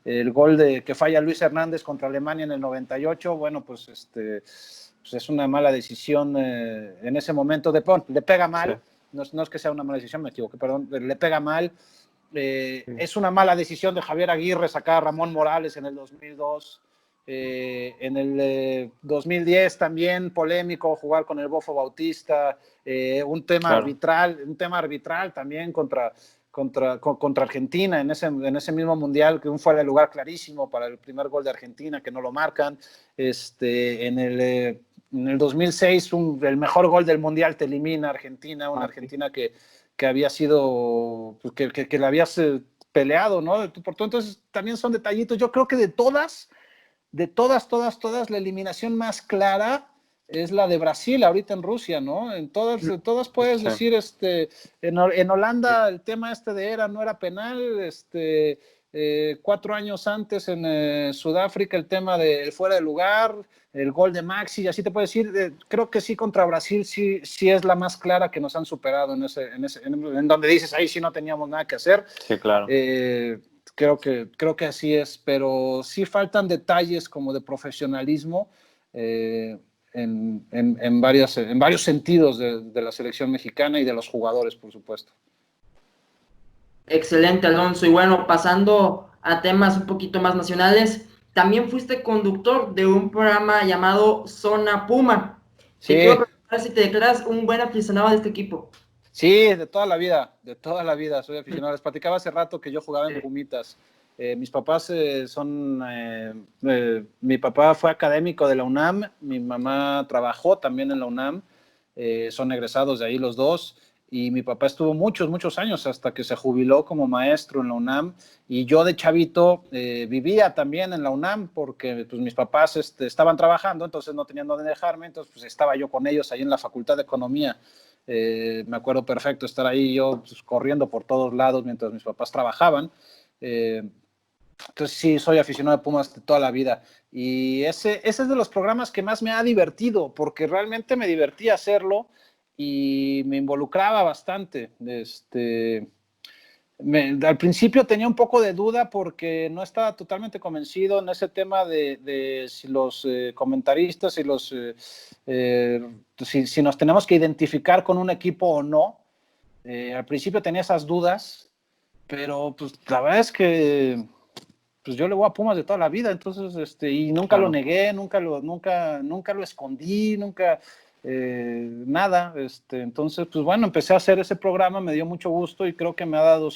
El gol que falla Luis Hernández contra Alemania en el 98, bueno, pues es una mala decisión en ese momento. Le pega mal, sí. No es que sea una mala decisión, me equivoqué, perdón, le pega mal. Sí. Es una mala decisión de Javier Aguirre sacar a Ramón Morales en el 2002. En el 2010 también polémico jugar con el Bofo Bautista, un tema arbitral también contra Argentina en ese mismo mundial, que un fuera de lugar clarísimo para el primer gol de Argentina que no lo marcan. En el 2006 el mejor gol del mundial te elimina Argentina, una Argentina que había sido, pues, que la habías peleado, ¿no? Entonces también son detallitos. Yo creo que de todas, la eliminación más clara es la de Brasil ahorita en Rusia, ¿no? En todas puedes decir, en Holanda el tema no era penal, 4 años antes en Sudáfrica el tema del fuera de lugar, el gol de Maxi, así te puedo decir. Creo que sí, contra Brasil sí es la más clara que nos han superado en donde dices, ahí sí no teníamos nada que hacer. Sí, claro. Creo que así es, pero sí faltan detalles como de profesionalismo en varios sentidos de la selección mexicana y de los jugadores, por supuesto. Excelente, Alonso. Y bueno, pasando a temas un poquito más nacionales, también fuiste conductor de un programa llamado Zona Puma. Sí. Te quiero preguntar si te declaras un buen aficionado de este equipo. Sí, de toda la vida soy aficionado. Les platicaba hace rato que yo jugaba en Pumitas. Mis papás mi papá fue académico de la UNAM, mi mamá trabajó también en la UNAM, son egresados de ahí los dos, y mi papá estuvo muchos años hasta que se jubiló como maestro en la UNAM, y yo de chavito vivía también en la UNAM porque pues, mis papás estaban trabajando, entonces no tenían dónde dejarme, entonces pues, estaba yo con ellos ahí en la Facultad de Economía. Me acuerdo perfecto estar ahí yo pues, corriendo por todos lados mientras mis papás trabajaban. Entonces sí, soy aficionado de Pumas de toda la vida, y ese es de los programas que más me ha divertido, porque realmente me divertía hacerlo y me involucraba bastante. Al principio tenía un poco de duda porque no estaba totalmente convencido en ese tema de si los comentaristas si nos tenemos que identificar con un equipo o no. Al principio tenía esas dudas, pero pues la verdad es que pues yo le voy a Pumas de toda la vida, entonces, y nunca lo negué, nunca lo escondí, nunca nada. Entonces, pues bueno, empecé a hacer ese programa, me dio mucho gusto y creo que me ha dado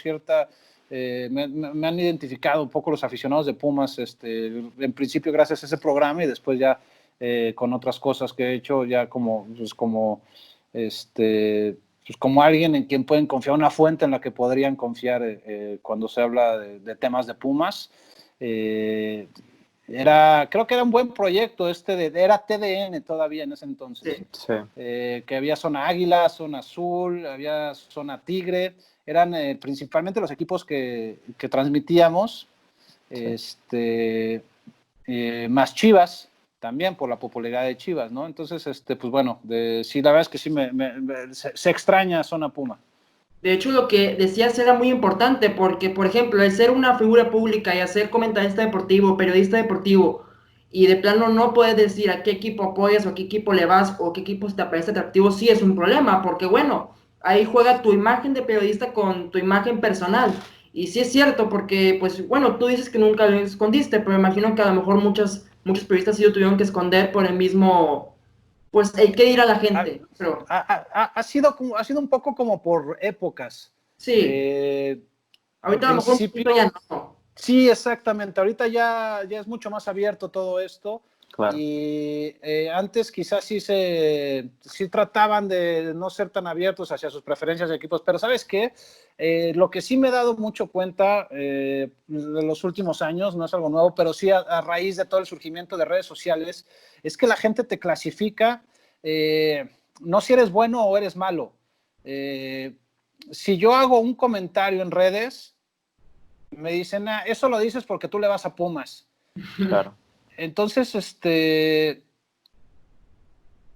me han identificado un poco los aficionados de Pumas, en principio gracias a ese programa y después ya con otras cosas que he hecho, ya como alguien en quien pueden confiar, una fuente en la que podrían confiar cuando se habla de temas de Pumas. Creo que era un buen proyecto era TDN todavía en ese entonces. Sí. Que había zona Águila, zona Azul, había zona Tigre, eran principalmente los equipos que transmitíamos. Sí. más Chivas, también por la popularidad de Chivas, ¿no? Entonces, pues bueno, sí, la verdad es que sí se extraña Zona Puma. De hecho, lo que decías era muy importante porque, por ejemplo, el ser una figura pública y hacer comentarista deportivo, periodista deportivo, y de plano no puedes decir a qué equipo apoyas o a qué equipo le vas o qué equipo te parece atractivo, sí es un problema, porque bueno, ahí juega tu imagen de periodista con tu imagen personal. Y sí es cierto, porque, pues bueno, tú dices que nunca lo escondiste, pero imagino que a lo mejor muchos periodistas sí lo tuvieron que esconder por el mismo, pues el qué dirá la gente. Pero Ha sido un poco como por épocas. sí, Al ahorita a lo mejor un principio, poquito ya no. sí, exactamente. Ahorita ya es mucho más abierto todo esto. Claro. Y antes quizás sí trataban de no ser tan abiertos hacia sus preferencias de equipos, pero ¿sabes qué? Lo que sí me he dado mucho cuenta de los últimos años, no es algo nuevo, pero sí a raíz de todo el surgimiento de redes sociales, es que la gente te clasifica no si eres bueno o eres malo. Si yo hago un comentario en redes, me dicen, eso lo dices porque tú le vas a Pumas. Claro. Entonces,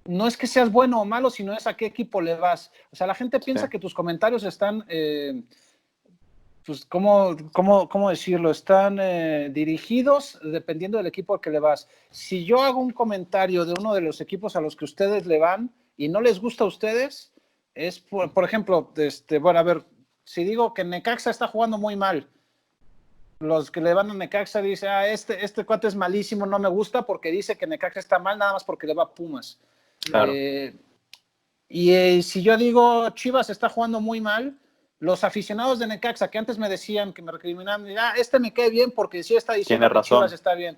no es que seas bueno o malo, sino es a qué equipo le vas. O sea, la gente piensa que tus comentarios están, pues, ¿cómo decirlo? Están dirigidos dependiendo del equipo al que le vas. Si yo hago un comentario de uno de los equipos a los que ustedes le van y no les gusta a ustedes, es, por ejemplo, bueno, a ver, si digo que Necaxa está jugando muy mal, los que le van a Necaxa dicen, este cuate es malísimo, no me gusta porque dice que Necaxa está mal nada más porque le va a Pumas. Claro. Si yo digo Chivas está jugando muy mal, los aficionados de Necaxa que antes me decían, que me recriminaban, este me cae bien porque sí está diciendo que Chivas está bien.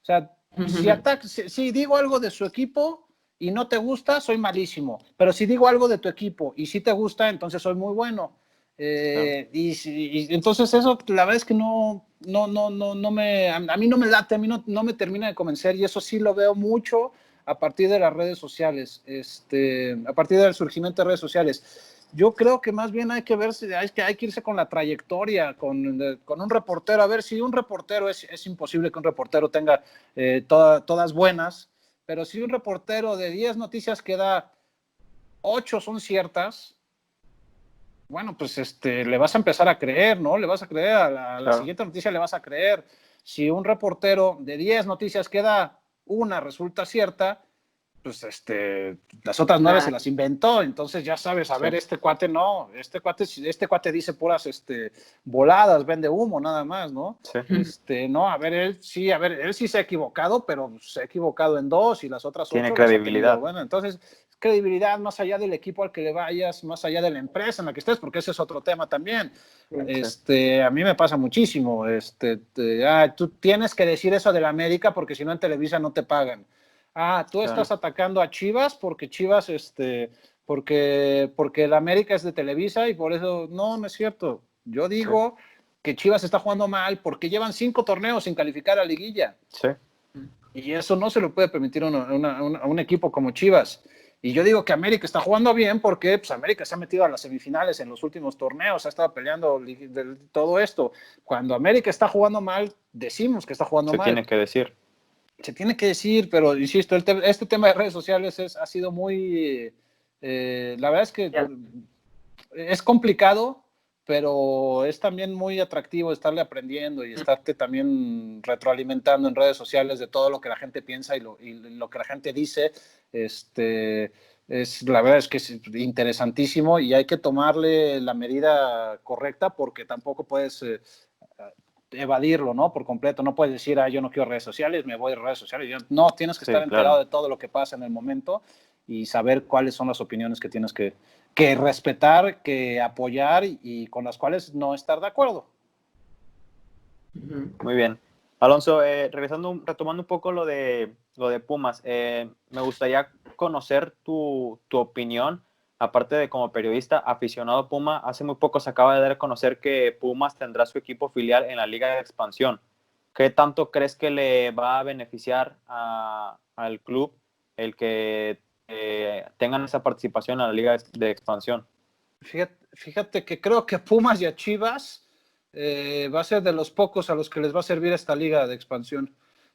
O sea, si digo algo de su equipo y no te gusta, soy malísimo. Pero si digo algo de tu equipo y sí te gusta, entonces soy muy bueno. Y entonces eso la verdad es que a mí no me late, a mí no me termina de convencer y eso sí lo veo mucho a partir de las redes sociales, a partir del surgimiento de redes sociales. Yo creo que más bien hay que irse con la trayectoria, con un reportero, a ver si un reportero es imposible que un reportero tenga todas buenas, pero si un reportero de 10 noticias que da, 8 son ciertas, bueno, pues le vas a empezar a creer, ¿no? Le vas a creer a la siguiente noticia, le vas a creer. Si un reportero de 10 noticias que da, una resulta cierta, pues las otras 9 se las inventó, entonces ya sabes, a ver, este cuate no, este cuate dice puras voladas, vende humo nada más, ¿no? Sí. No, a ver, él sí se ha equivocado, pero se ha equivocado en 2 y las otras 8 tiene credibilidad. Bueno, entonces credibilidad más allá del equipo al que le vayas, más allá de la empresa en la que estés, porque ese es otro tema también. Sí. A mí me pasa muchísimo. Tú tienes que decir eso de la América porque si no en Televisa no te pagan. Tú estás atacando a Chivas porque Chivas, porque el América es de Televisa y por eso, no es cierto. Yo digo que Chivas está jugando mal porque llevan 5 torneos sin calificar a liguilla. Sí. Y eso no se lo puede permitir a un equipo como Chivas. Y yo digo que América está jugando bien porque pues, América se ha metido a las semifinales en los últimos torneos, ha estado peleando todo esto. Cuando América está jugando mal, decimos que está jugando mal. Se tiene que decir. Se tiene que decir, pero insisto, este tema de redes sociales ha sido muy... la verdad es que es complicado, pero es también muy atractivo estarle aprendiendo y estarte también retroalimentando en redes sociales de todo lo que la gente piensa y lo que la gente dice. La verdad es que es interesantísimo y hay que tomarle la medida correcta porque tampoco puedes evadirlo, ¿no? Por completo. No puedes decir, yo no quiero redes sociales, me voy de redes sociales. No, tienes que estar enterado de todo lo que pasa en el momento y saber cuáles son las opiniones que tienes que respetar, que apoyar y con las cuales no estar de acuerdo. Muy bien. Alonso, retomando un poco lo de Pumas, me gustaría conocer tu opinión, aparte de como periodista aficionado a Puma. Hace muy poco se acaba de dar a conocer que Pumas tendrá su equipo filial en la Liga de Expansión. ¿Qué tanto crees que le va a beneficiar al club el que tengan esa participación en la Liga de Expansión? Fíjate que creo que Pumas y a Chivas va a ser de los pocos a los que les va a servir esta Liga de Expansión.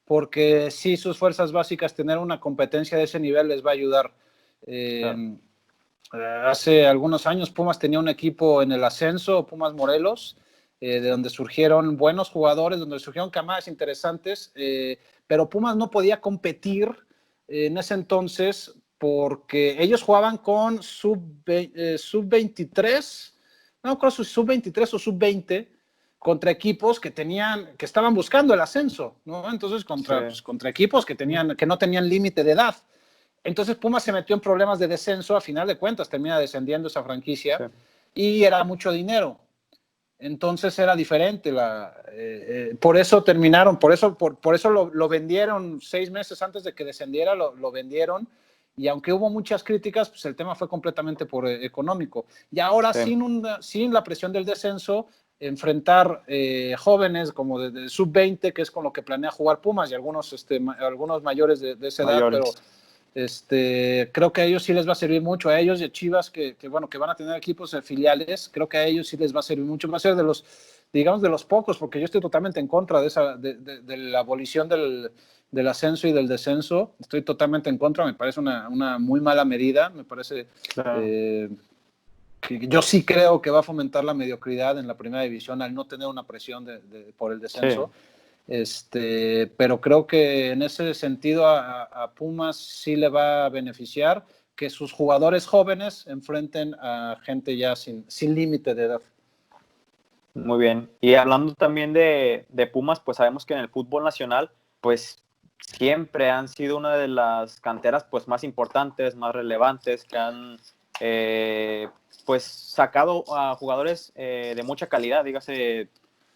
porque sí, sus fuerzas básicas, tener una competencia de ese nivel les va a ayudar. Hace algunos años Pumas tenía un equipo en el ascenso, Pumas Morelos, de donde surgieron buenos jugadores, donde surgieron camadas interesantes, pero Pumas no podía competir en ese entonces porque ellos jugaban con sub-23, no creo si sub-23 o sub-20, contra equipos que estaban buscando el ascenso, ¿no? Entonces contra equipos que no tenían límite de edad. Entonces Pumas se metió en problemas de descenso, a final de cuentas termina descendiendo esa franquicia, y era mucho dinero. Entonces era diferente. Por eso terminaron, por eso lo vendieron 6 meses antes de que descendiera, lo vendieron, y aunque hubo muchas críticas, pues el tema fue completamente económico. Y ahora sin la presión del descenso, enfrentar jóvenes como de sub-20, que es con lo que planea jugar Pumas, y algunos mayores de esa edad, pero creo que a ellos sí les va a servir mucho, a ellos y a Chivas, que van a tener equipos filiales. Creo que a ellos sí les va a servir mucho, va a ser de los pocos, porque yo estoy totalmente en contra de la abolición del ascenso y del descenso. Estoy totalmente en contra, me parece una muy mala medida, me parece que yo sí creo que va a fomentar la mediocridad en la primera división al no tener una presión por el descenso. Pero creo que en ese sentido a Pumas sí le va a beneficiar que sus jugadores jóvenes enfrenten a gente ya sin límite de edad. Muy bien. Y hablando también de Pumas, pues sabemos que en el fútbol nacional, pues siempre han sido una de las canteras pues más importantes, más relevantes, que han pues sacado a jugadores de mucha calidad, dígase,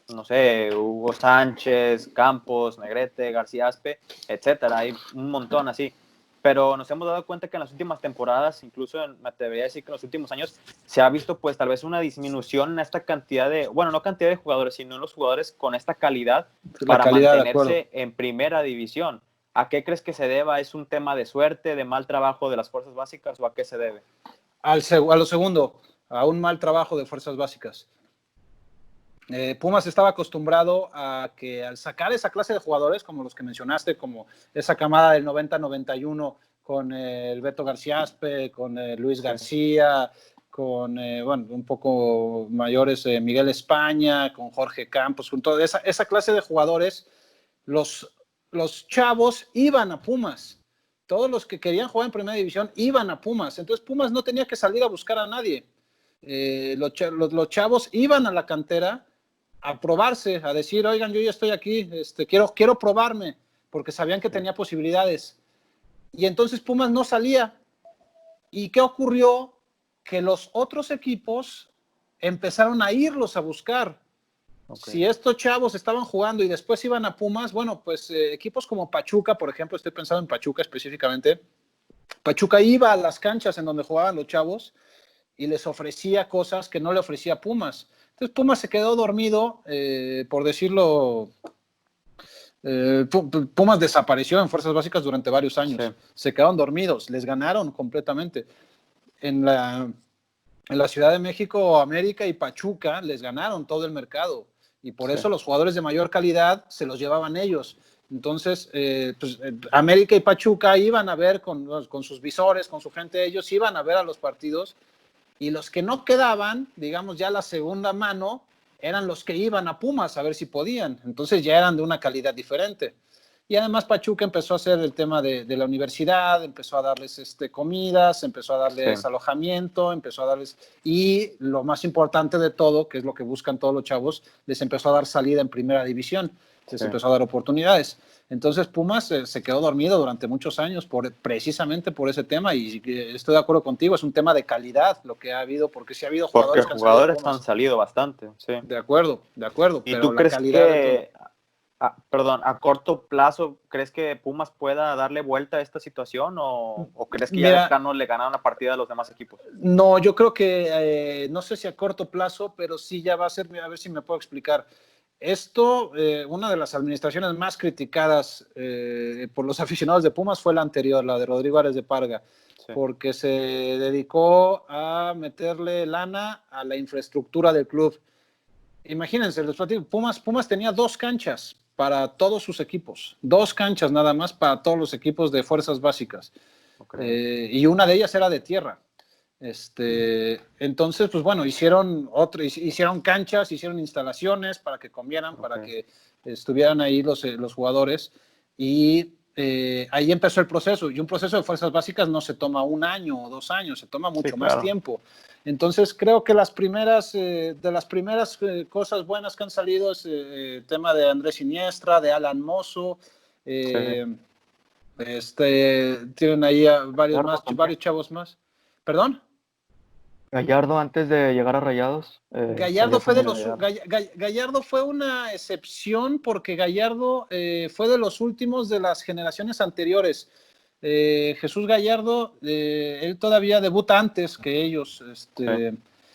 no sé, Hugo Sánchez, Campos, Negrete, García Aspe, etcétera. Hay un montón así. Pero nos hemos dado cuenta que en las últimas temporadas, incluso me atrevería a decir que en los últimos años, se ha visto pues tal vez una disminución en esta cantidad no cantidad de jugadores, sino en los jugadores con esta calidad para mantenerse en primera división. ¿A qué crees que se deba? ¿Es un tema de suerte, de mal trabajo de las fuerzas básicas, o a qué se debe? A lo segundo, a un mal trabajo de fuerzas básicas. Pumas estaba acostumbrado a que al sacar esa clase de jugadores, como los que mencionaste, como esa camada del 90-91 con el Beto García Aspe, con Luis García, con un poco mayores Miguel España, con Jorge Campos, con toda esa clase de jugadores, los chavos iban a Pumas. Todos los que querían jugar en primera división iban a Pumas. Entonces Pumas no tenía que salir a buscar a nadie. Los chavos iban a la cantera a probarse, a decir, oigan, yo ya estoy aquí, quiero probarme, porque sabían que tenía posibilidades. Y entonces Pumas no salía. ¿Y qué ocurrió? Que los otros equipos empezaron a irlos a buscar. Si estos chavos estaban jugando y después iban a Pumas, pues equipos como Pachuca, por ejemplo, estoy pensando en Pachuca específicamente, Pachuca iba a las canchas en donde jugaban los chavos y les ofrecía cosas que no le ofrecía Pumas. Entonces Pumas se quedó dormido, por decirlo, Pumas desapareció en fuerzas básicas durante varios años. Sí. Se quedaron dormidos, les ganaron completamente. En la Ciudad de México, América y Pachuca les ganaron todo el mercado, y por eso los jugadores de mayor calidad se los llevaban ellos. Entonces, América y Pachuca iban a ver con sus visores, con su gente, ellos iban a ver a los partidos, y los que no quedaban, digamos ya la segunda mano, eran los que iban a Pumas a ver si podían. Entonces ya eran de una calidad diferente. Y además Pachuca empezó a hacer el tema de la universidad, empezó a darles comidas, empezó a darles alojamiento, empezó a darles... Y lo más importante de todo, que es lo que buscan todos los chavos, les empezó a dar salida en primera división, les empezó a dar oportunidades. Entonces Pumas se quedó dormido durante muchos años precisamente por ese tema, y estoy de acuerdo contigo, es un tema de calidad lo que ha habido, porque sí ha habido jugadores que han salido bastante. Sí. De acuerdo. ¿Y pero tú crees que... a corto plazo, ¿crees que Pumas pueda darle vuelta a esta situación, o crees que ya de plano le ganaron la partida a los demás equipos? No, yo creo que, no sé si a corto plazo, pero sí ya va a ser, a ver si me puedo explicar. Esto, una de las administraciones más criticadas por los aficionados de Pumas fue la anterior, la de Rodrigo Ares de Parga, porque se dedicó a meterle lana a la infraestructura del club. Imagínense, Pumas tenía 2 canchas. para todos sus equipos, 2 canchas nada más para todos los equipos de fuerzas básicas. Okay. Y una de ellas era de tierra. Entonces, pues bueno, hicieron canchas, hicieron instalaciones para que comieran, para que estuvieran ahí los jugadores, y ahí empezó el proceso. Y un proceso de fuerzas básicas no se toma 1 año o 2 años, se toma mucho más tiempo. Entonces, creo que de las primeras cosas buenas que han salido es el tema de Andrés Iniestra, de Alan Mozo. Tienen ahí varios chavos más. ¿Perdón? Gallardo, antes de llegar a Rayados. Gallardo fue una excepción, porque Gallardo fue de los últimos de las generaciones anteriores. Jesús Gallardo, él todavía debuta antes que ellos.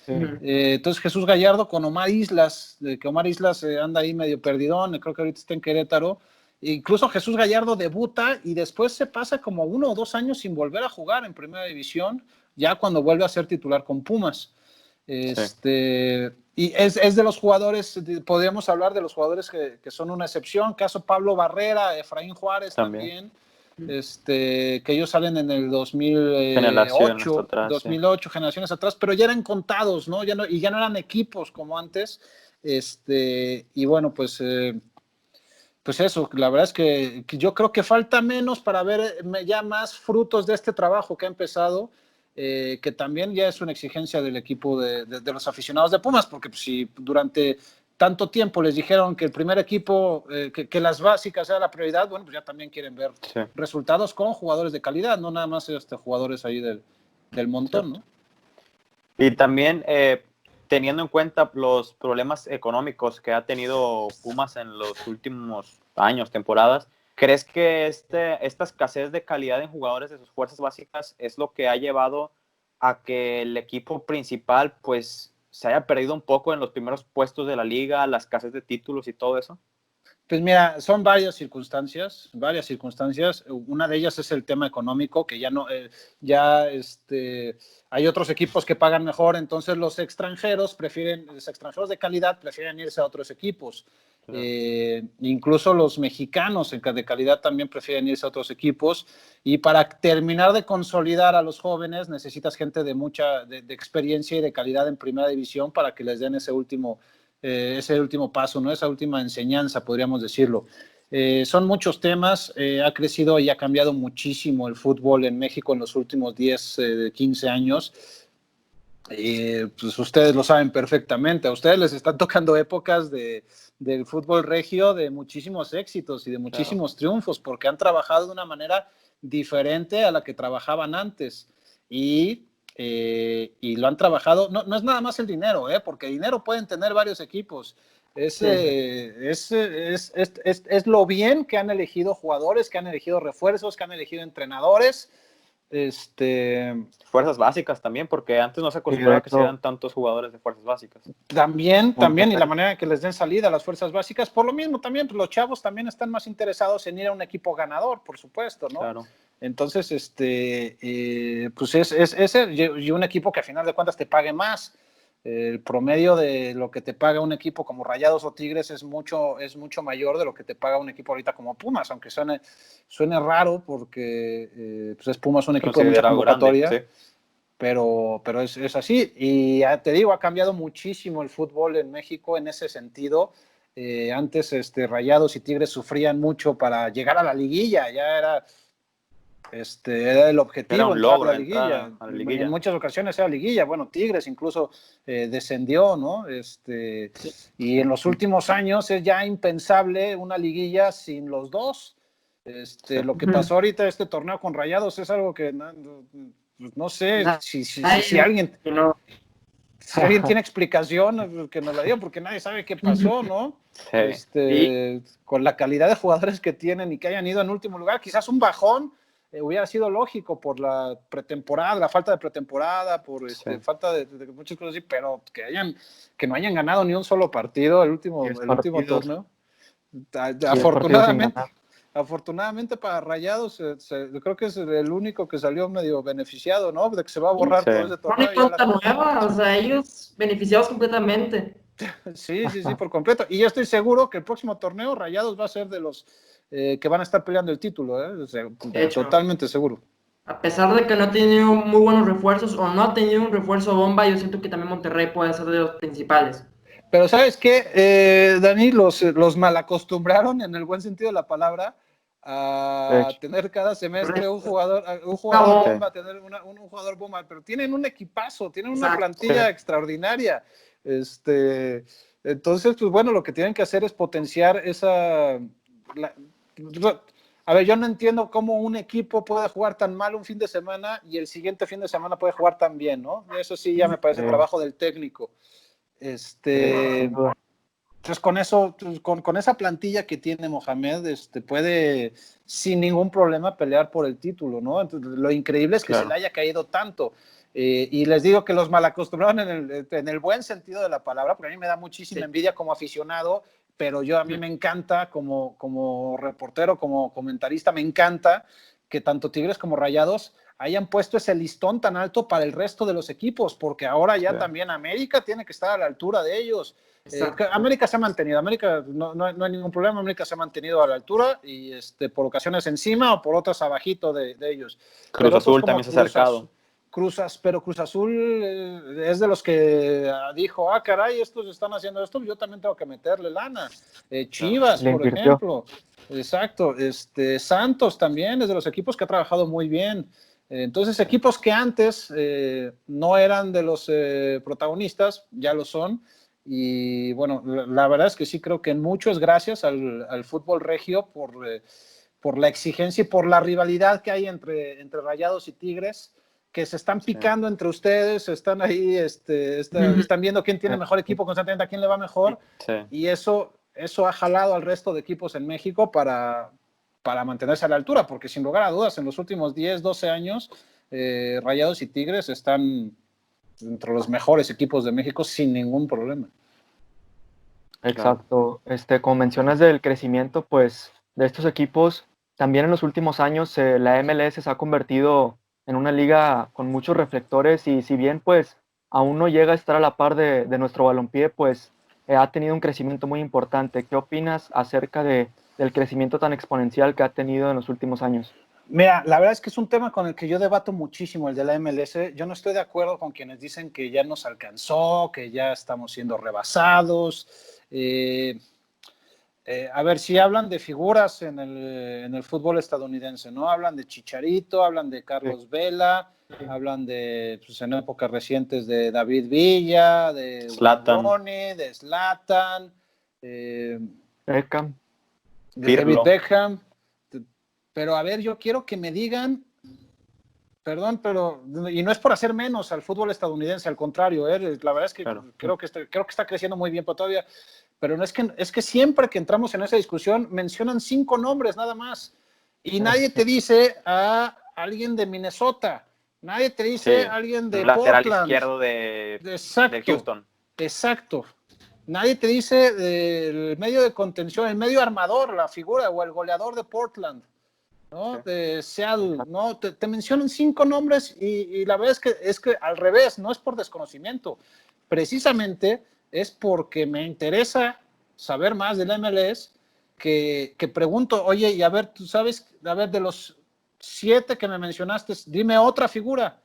Entonces Jesús Gallardo con Omar Islas, que Omar Islas anda ahí medio perdidón, creo que ahorita está en Querétaro. Incluso Jesús Gallardo debuta y después se pasa como 1 o 2 años sin volver a jugar en Primera División, ya cuando vuelve a ser titular con Pumas. Y es de los jugadores, podríamos hablar de los jugadores que son una excepción, caso Pablo Barrera, Efraín Juárez también, que ellos salen en el 2008, generaciones atrás, pero ya eran contados, ¿no? Ya no eran equipos como antes. Y bueno, pues eso, la verdad es que yo creo que falta menos para ver ya más frutos de este trabajo que ha empezado, que también ya es una exigencia del equipo de los aficionados de Pumas, porque pues, si durante tanto tiempo les dijeron que el primer equipo, que las básicas era la prioridad, bueno, pues ya también quieren ver resultados con jugadores de calidad, no nada más jugadores ahí del montón, ¿no? Y también teniendo en cuenta los problemas económicos que ha tenido Pumas en los últimos años, temporadas, ¿crees que esta escasez de calidad en jugadores de sus fuerzas básicas es lo que ha llevado a que el equipo principal pues se haya perdido un poco en los primeros puestos de la liga, la escasez de títulos y todo eso? Pues mira, son varias circunstancias. Una de ellas es el tema económico, que hay otros equipos que pagan mejor, entonces los extranjeros de calidad prefieren irse a otros equipos. Claro. Incluso los mexicanos de calidad también prefieren irse a otros equipos, y para terminar de consolidar a los jóvenes necesitas gente de mucha experiencia y de calidad en Primera División para que les den ese último paso, ¿no? Esa última enseñanza, podríamos decirlo. Son muchos temas, ha crecido y ha cambiado muchísimo el fútbol en México en los últimos 10, 15 años. Pues ustedes lo saben perfectamente, a ustedes les están tocando épocas del fútbol regio de muchísimos éxitos y de muchísimos triunfos, porque han trabajado de una manera diferente a la que trabajaban antes, y lo han trabajado, no es nada más el dinero, porque dinero pueden tener varios equipos, es lo bien que han elegido jugadores, que han elegido refuerzos, que han elegido entrenadores. Fuerzas básicas también, porque antes no se acostumbraba que se dieran tantos jugadores de fuerzas básicas. También, y la manera en que les den salida a las fuerzas básicas, por lo mismo también, pues los chavos también están más interesados en ir a un equipo ganador, por supuesto, ¿no? Claro. Entonces, pues y un equipo que a final de cuentas te pague más. El promedio de lo que te paga un equipo como Rayados o Tigres es mucho mayor de lo que te paga un equipo ahorita como Pumas, aunque suene raro, porque pues es Pumas un equipo de mucha convocatoria, grande, sí. pero es así, y ya te digo, ha cambiado muchísimo el fútbol en México en ese sentido. Antes Rayados y Tigres sufrían mucho para llegar a la liguilla, ya era el objetivo, era un logro, a la liguilla. En muchas ocasiones era liguilla. Bueno, Tigres incluso descendió, ¿no? Sí. Y en los últimos años es ya impensable una liguilla sin los dos. Sí. Lo que pasó ahorita este torneo con Rayados es algo que no sé si alguien tiene explicación, que nos la diga, porque nadie sabe qué pasó, ¿no? Sí. Con la calidad de jugadores que tienen y que hayan ido en último lugar, quizás un bajón hubiera sido lógico por la pretemporada, la falta de pretemporada, por falta de muchas cosas así, pero que no hayan ganado ni un solo partido el último torneo. Afortunadamente para Rayados, yo creo que es el único que salió medio beneficiado, ¿no? De que se va a borrar todo ese torneo. No hay cuenta nueva, o sea, ellos beneficiados completamente. Sí, por completo. Y yo estoy seguro que el próximo torneo Rayados va a ser de los que van a estar peleando el título, ¿eh? O sea, De hecho, totalmente seguro. a pesar de que no ha tenido muy buenos refuerzos o no ha tenido un refuerzo bomba, yo siento que también Monterrey puede ser de los principales. Pero ¿sabes qué, Dani? Los malacostumbraron, en el buen sentido de la palabra, a tener cada semestre un jugador bomba, tener un jugador bomba, pero tienen un equipazo, tienen una plantilla extraordinaria. Entonces, pues bueno, lo que tienen que hacer es potenciar a ver, yo no entiendo cómo un equipo puede jugar tan mal un fin de semana y el siguiente fin de semana puede jugar tan bien, ¿no? Eso sí ya me parece trabajo del técnico. Entonces con eso, con esa plantilla que tiene Mohamed, puede sin ningún problema pelear por el título, ¿no? Entonces, lo increíble es que se le haya caído tanto. Y les digo que los malacostumbraron en el buen sentido de la palabra, porque a mí me da muchísima envidia como aficionado, pero a mí me encanta como reportero, como comentarista, me encanta que tanto Tigres como Rayados hayan puesto ese listón tan alto para el resto de los equipos, porque ahora ya también América tiene que estar a la altura de ellos. América se ha mantenido, América no hay ningún problema, América se ha mantenido a la altura y por ocasiones encima o por otras abajito de ellos. Cruz Azul también se ha acercado. Pero Cruz Azul es de los que dijo, caray, estos están haciendo esto, yo también tengo que meterle lana. Chivas, por ejemplo. Exacto. Santos también es de los equipos que ha trabajado muy bien. Entonces, equipos que antes no eran de los protagonistas, ya lo son. Y bueno, la verdad es que sí creo que en mucho es gracias al fútbol regio por la exigencia y por la rivalidad que hay entre Rayados y Tigres, que se están picando entre ustedes, están ahí, están viendo quién tiene mejor equipo constantemente, a quién le va mejor, y eso ha jalado al resto de equipos en México para mantenerse a la altura, porque sin lugar a dudas, en los últimos 10, 12 años, Rayados y Tigres están entre los mejores equipos de México sin ningún problema. Exacto. Como mencionas del crecimiento, pues, de estos equipos, también en los últimos años la MLS se ha convertido en una liga con muchos reflectores y si bien, pues, aún no llega a estar a la par de nuestro balompié, pues, ha tenido un crecimiento muy importante. ¿Qué opinas acerca del crecimiento tan exponencial que ha tenido en los últimos años? Mira, la verdad es que es un tema con el que yo debato muchísimo, el de la MLS. Yo no estoy de acuerdo con quienes dicen que ya nos alcanzó, que ya estamos siendo rebasados. A ver, si hablan de figuras en el fútbol estadounidense, ¿no? Hablan de Chicharito, hablan de Carlos Vela, hablan de, pues, en épocas recientes de David Villa, de Ronnie, de Zlatan, Beckham. de David Beckham. Pero a ver, yo quiero que me digan, perdón, pero, y no es por hacer menos al fútbol estadounidense, al contrario, la verdad es que creo que está creciendo muy bien, pero todavía, pero no es que siempre que entramos en esa discusión mencionan 5 nombres nada más, y nadie te dice a alguien de Minnesota, nadie te dice a alguien de lateral Portland, izquierdo de Houston. Exacto. Nadie te dice del medio de contención, el medio armador, la figura o el goleador de Portland, ¿no? De Seattle, ¿no? Te mencionan 5 nombres y la verdad es que al revés, no es por desconocimiento, precisamente es porque me interesa saber más del MLS que pregunto, oye, y a ver, tú sabes, a ver, de los 7 que me mencionaste, dime otra figura.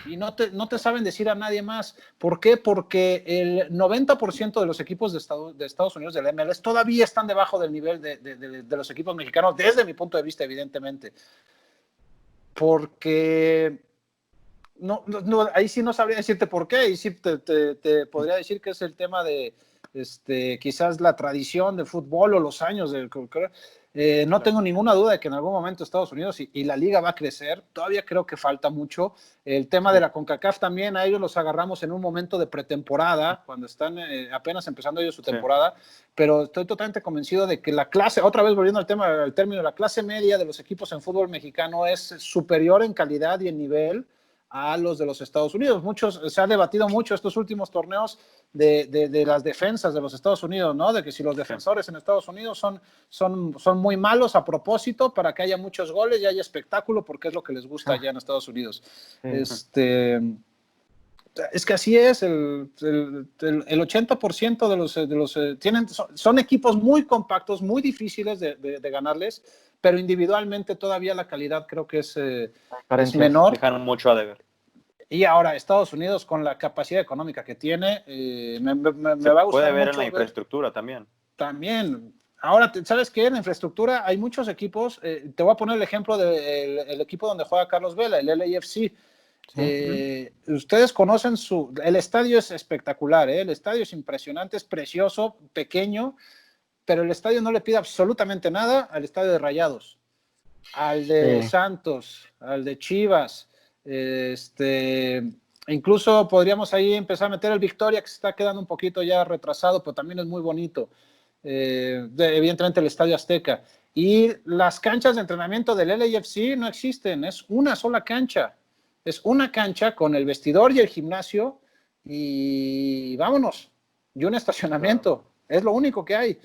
Y no te saben decir a nadie más. ¿Por qué? Porque el 90% de los equipos de Estados Unidos, de la MLS, todavía están debajo del nivel de los equipos mexicanos, desde mi punto de vista, evidentemente. Porque ahí sí no sabría decirte por qué, y sí te podría decir que es el tema de quizás la tradición del fútbol o los años no tengo ninguna duda de que en algún momento Estados Unidos y la liga va a crecer. Todavía creo que falta mucho. El tema de la CONCACAF también, a ellos los agarramos en un momento de pretemporada, cuando están apenas empezando ellos su temporada, pero estoy totalmente convencido de que la clase, otra vez volviendo al término, la clase media de los equipos en fútbol mexicano es superior en calidad y en nivel a los de los Estados Unidos. Se ha debatido mucho estos últimos torneos de las defensas de los Estados Unidos, ¿no? De que si los defensores en Estados Unidos son muy malos a propósito para que haya muchos goles y haya espectáculo, porque es lo que les gusta allá en Estados Unidos. Es que así es, el 80% son equipos muy compactos, muy difíciles de ganarles, pero individualmente todavía la calidad creo que es menor. Dejaron mucho a deber. Y ahora Estados Unidos, con la capacidad económica que tiene, me va a gustar puede ver mucho en la infraestructura también. También. Ahora, ¿sabes qué? En la infraestructura hay muchos equipos. Te voy a poner el ejemplo del equipo donde juega Carlos Vela, el LAFC. Ustedes conocen el estadio es espectacular, el estadio es impresionante, es precioso, pequeño, pero el estadio no le pide absolutamente nada al estadio de Rayados, al de Santos, al de Chivas, incluso podríamos ahí empezar a meter el Victoria, que se está quedando un poquito ya retrasado, pero también es muy bonito, evidentemente el Estadio Azteca, y las canchas de entrenamiento del LAFC no existen, es una sola cancha. Es una cancha con el vestidor y el gimnasio y vámonos. Y un estacionamiento. Claro. Es lo único que hay.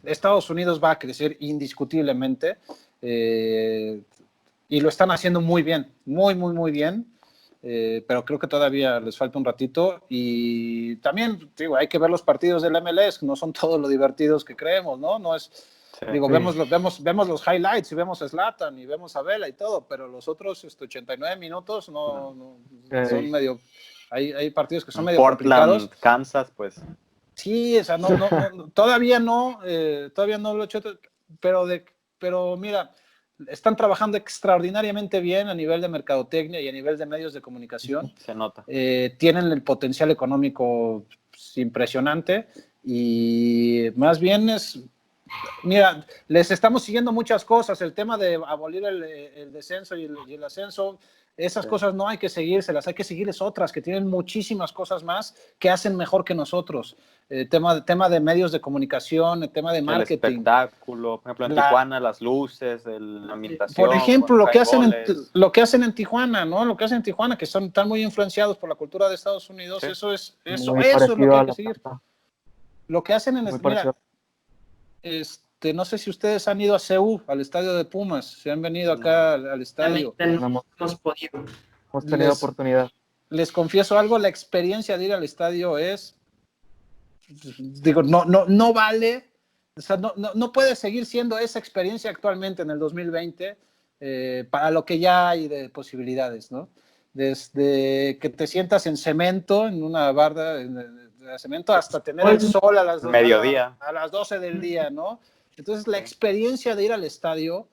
Estados Unidos va a crecer indiscutiblemente y lo están haciendo muy bien. Muy, muy, muy bien. Pero creo que todavía les falta un ratito. Y también, digo, hay que ver los partidos del MLS. No son todos lo divertidos que creemos, ¿no? No es... Sí, digo, vemos los highlights y vemos a Zlatan y vemos a Vela y todo, pero los otros 89 minutos no son medio... Hay partidos que son medio complicados. Portland, Kansas, pues. Sí, o sea, todavía no lo he hecho, pero mira, están trabajando extraordinariamente bien a nivel de mercadotecnia y a nivel de medios de comunicación. Se nota. Tienen el potencial económico impresionante y más bien es... Mira, les estamos siguiendo muchas cosas, el tema de abolir el descenso y el ascenso, esas cosas no hay que seguírselas, hay que seguirles otras que tienen muchísimas cosas más que hacen mejor que nosotros. Tema de medios de comunicación, el tema de marketing. El espectáculo, por ejemplo, en Tijuana, las luces, la ambientación. Por ejemplo, lo que hacen en Tijuana, ¿no? Lo que hacen en Tijuana, que están muy influenciados por la cultura de Estados Unidos, sí. Eso es lo que hay que seguir. Lo que hacen en no sé si ustedes han ido a CU, al estadio de Pumas, si han venido acá al estadio. No hemos podido. Hemos tenido oportunidad. Les confieso algo, la experiencia de ir al estadio es, digo, no vale, o sea, no puede seguir siendo esa experiencia actualmente en el 2020 para lo que ya hay de posibilidades, ¿no? Desde que te sientas en cemento, en una barda de cemento, hasta tener el sol a las 12 del día, ¿no? Entonces, la experiencia de ir al estadio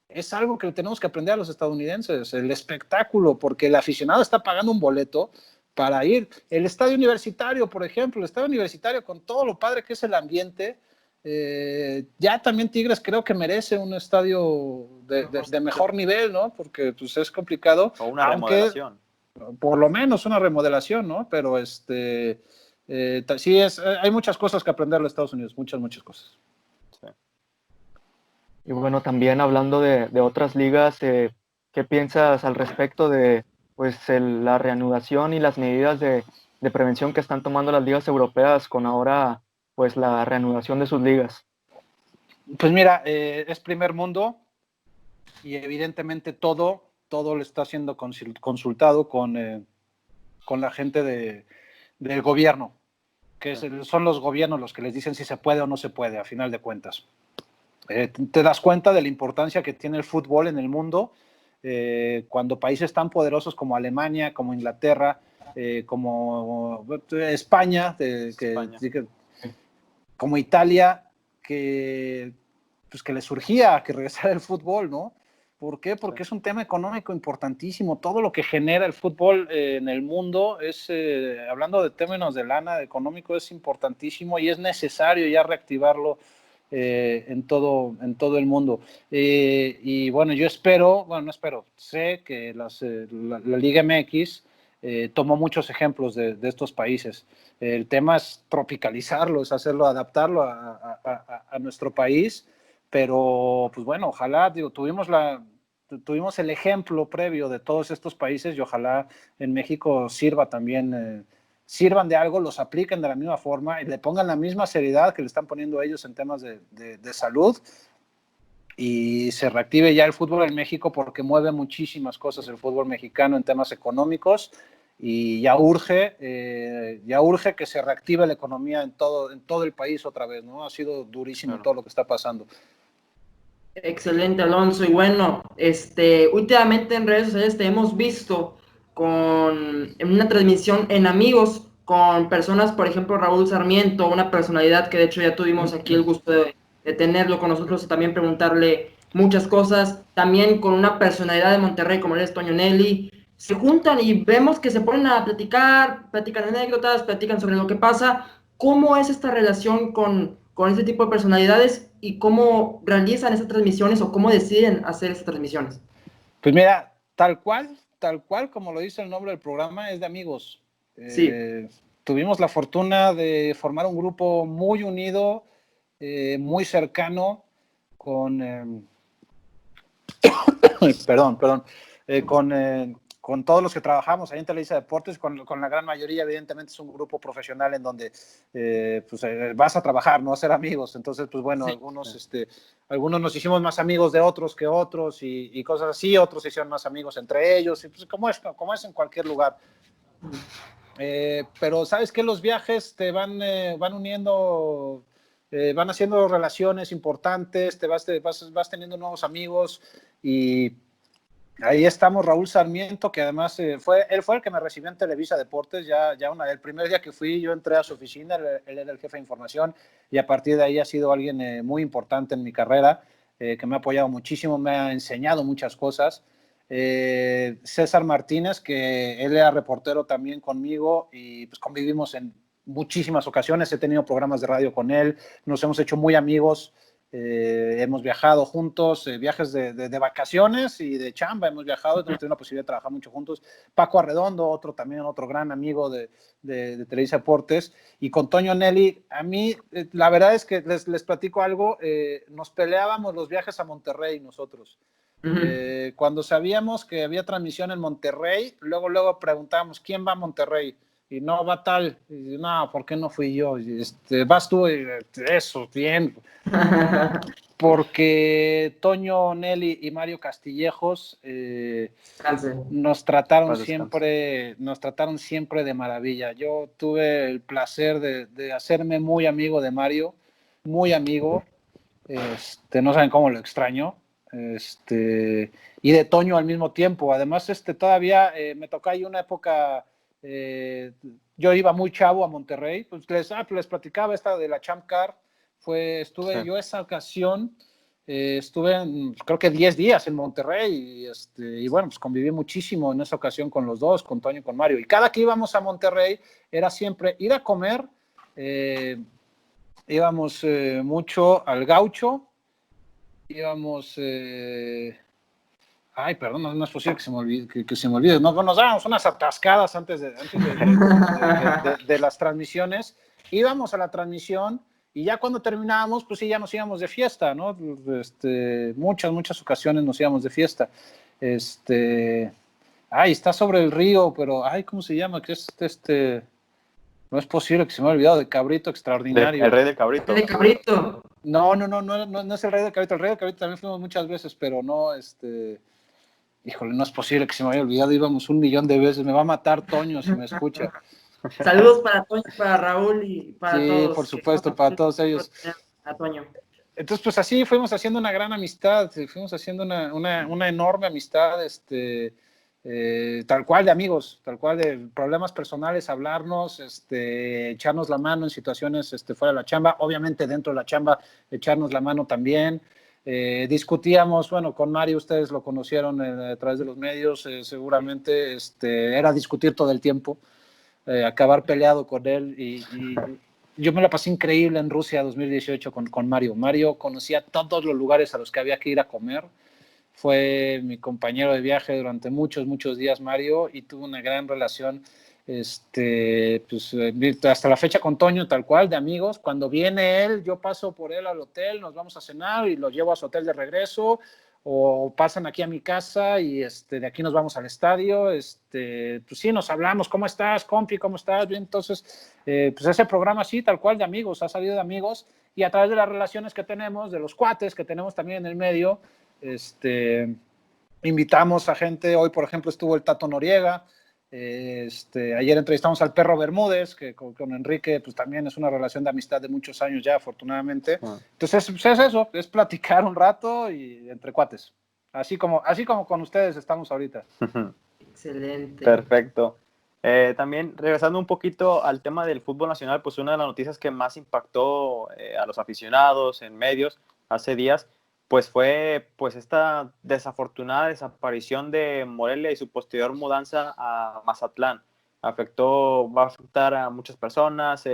es algo que tenemos que aprender a los estadounidenses, el espectáculo, porque el aficionado está pagando un boleto para ir. El estadio universitario, por ejemplo, el estadio universitario, con todo lo padre que es el ambiente, ya también Tigres creo que merece un estadio de mejor nivel, ¿no? Porque pues es complicado. O una remodelación. Por lo menos una remodelación, ¿no? Pero sí hay muchas cosas que aprender a los Estados Unidos, muchas cosas. Sí. Y bueno, también hablando de otras ligas, ¿qué piensas al respecto de pues la reanudación y las medidas de prevención que están tomando las ligas europeas con ahora pues la reanudación de sus ligas? Pues mira, es primer mundo y evidentemente todo le está siendo consultado con la gente del gobierno, que son los gobiernos los que les dicen si se puede o no se puede, a final de cuentas. Te das cuenta de la importancia que tiene el fútbol en el mundo cuando países tan poderosos como Alemania, como Inglaterra, como España, como Italia, que les surgía que regresara el fútbol, ¿no? ¿Por qué? Porque es un tema económico importantísimo. Todo lo que genera el fútbol en el mundo es, hablando de términos de lana, de económico, es importantísimo y es necesario ya reactivarlo en todo el mundo. Y bueno, sé que la Liga MX tomó muchos ejemplos de estos países. El tema es tropicalizarlo, es adaptarlo a nuestro país, pero pues bueno, ojalá, tuvimos el ejemplo previo de todos estos países y ojalá en México sirvan de algo, los apliquen de la misma forma y le pongan la misma seriedad que le están poniendo ellos en temas de salud y se reactive ya el fútbol en México porque mueve muchísimas cosas el fútbol mexicano en temas económicos y ya urge que se reactive la economía en todo el país otra vez, ¿no? Ha sido durísimo todo lo que está pasando. Excelente, Alonso. Y bueno, últimamente en redes sociales te hemos visto en una transmisión en Amigos con personas, por ejemplo, Raúl Sarmiento, una personalidad que de hecho ya tuvimos aquí el gusto de tenerlo con nosotros y también preguntarle muchas cosas. También con una personalidad de Monterrey como es Toño Nelly. Se juntan y vemos que se ponen a platicar, platican anécdotas, platican sobre lo que pasa. ¿Cómo es esta relación con este tipo de personalidades y cómo realizan esas transmisiones o cómo deciden hacer esas transmisiones? Pues mira, tal cual como lo dice el nombre del programa, es de amigos. Sí. Tuvimos la fortuna de formar un grupo muy unido, muy cercano, con todos los que trabajamos ahí en Televisa Deportes, con la gran mayoría. Evidentemente es un grupo profesional en donde vas a trabajar, no a ser amigos. Entonces, pues bueno, sí. Algunos nos hicimos más amigos de otros que otros y cosas así, otros se hicieron más amigos entre ellos, y pues como es en cualquier lugar. Pero sabes que los viajes te van uniendo, van haciendo relaciones importantes, vas teniendo nuevos amigos, y ahí estamos Raúl Sarmiento, que además él fue el que me recibió en Televisa Deportes. El primer día que fui, yo entré a su oficina, él era el jefe de información, y a partir de ahí ha sido alguien muy importante en mi carrera, que me ha apoyado muchísimo, me ha enseñado muchas cosas. César Martínez, que él era reportero también conmigo, y pues convivimos en muchísimas ocasiones, he tenido programas de radio con él, nos hemos hecho muy amigos. Hemos viajado juntos, viajes de vacaciones y de chamba, hemos viajado, hemos tenido la posibilidad de trabajar mucho juntos. Paco Arredondo, otro gran amigo de Televisa Deportes, y con Toño Nelly. A mí, la verdad es que les platico algo, nos peleábamos los viajes a Monterrey nosotros. Cuando sabíamos que había transmisión en Monterrey, luego preguntábamos, ¿quién va a Monterrey? Y no, va tal. Y no, ¿por qué no fui yo? Vas tú, eso, bien. Porque Toño Nelly y Mario Castillejos nos trataron siempre de maravilla. Yo tuve el placer de hacerme muy amigo de Mario, muy amigo. No saben cómo lo extraño. Y de Toño al mismo tiempo. Además, todavía me tocó ahí una época. Yo iba muy chavo a Monterrey, pues les platicaba esta de la Champ Car. Yo esa ocasión, creo que 10 días en Monterrey, y bueno, pues conviví muchísimo en esa ocasión con los dos, con Toño y con Mario. Y cada que íbamos a Monterrey era siempre ir a comer. Íbamos mucho al Gaucho, íbamos... Ay, perdón, no es posible que se me olvide. Nos dábamos unas atascadas antes de las transmisiones. Íbamos a la transmisión y ya cuando terminábamos, pues sí, ya nos íbamos de fiesta, ¿no? Muchas ocasiones nos íbamos de fiesta. Está sobre el río, pero, ¿cómo se llama? Que es no es posible que se me haya olvidado, de Cabrito Extraordinario. El Rey del Cabrito. El Cabrito. No es el Rey del Cabrito. El Rey del Cabrito también fuimos muchas veces, pero no, híjole, no es posible que se me haya olvidado, íbamos 1,000,000 de veces. Me va a matar Toño si me escucha. Saludos para Toño, para Raúl y para todos. Sí, por supuesto, para todos ellos. A Toño. Entonces, pues así fuimos haciendo una gran amistad, fuimos haciendo una enorme amistad, tal cual de amigos, tal cual de problemas personales, hablarnos, echarnos la mano en situaciones fuera de la chamba, obviamente dentro de la chamba, echarnos la mano también. Discutíamos, bueno, con Mario, ustedes lo conocieron a través de los medios, seguramente era discutir todo el tiempo, acabar peleado con él, y yo me la pasé increíble en Rusia 2018 con Mario. Mario conocía todos los lugares a los que había que ir a comer, fue mi compañero de viaje durante muchos días, Mario, y tuve una gran relación, hasta la fecha con Toño, tal cual, de amigos. Cuando viene él, yo paso por él al hotel, nos vamos a cenar y lo llevo a su hotel de regreso, o pasan aquí a mi casa y de aquí nos vamos al estadio. Pues sí, nos hablamos, ¿cómo estás, compi? ¿Cómo estás? Bien, entonces, pues ese programa sí, tal cual, de amigos, ha salido de amigos, y a través de las relaciones que tenemos, de los cuates que tenemos también en el medio, invitamos a gente. Hoy, por ejemplo, estuvo el Tato Noriega, Ayer entrevistamos al Perro Bermúdez, que con Enrique pues también es una relación de amistad de muchos años ya, afortunadamente. Entonces es eso, es platicar un rato y entre cuates. Así como con ustedes estamos ahorita. Excelente. Perfecto. También regresando un poquito al tema del fútbol nacional, pues una de las noticias que más impactó a los aficionados en medios hace días, pues fue pues esta desafortunada desaparición de Morelia y su posterior mudanza a Mazatlán. Va a afectar a muchas personas,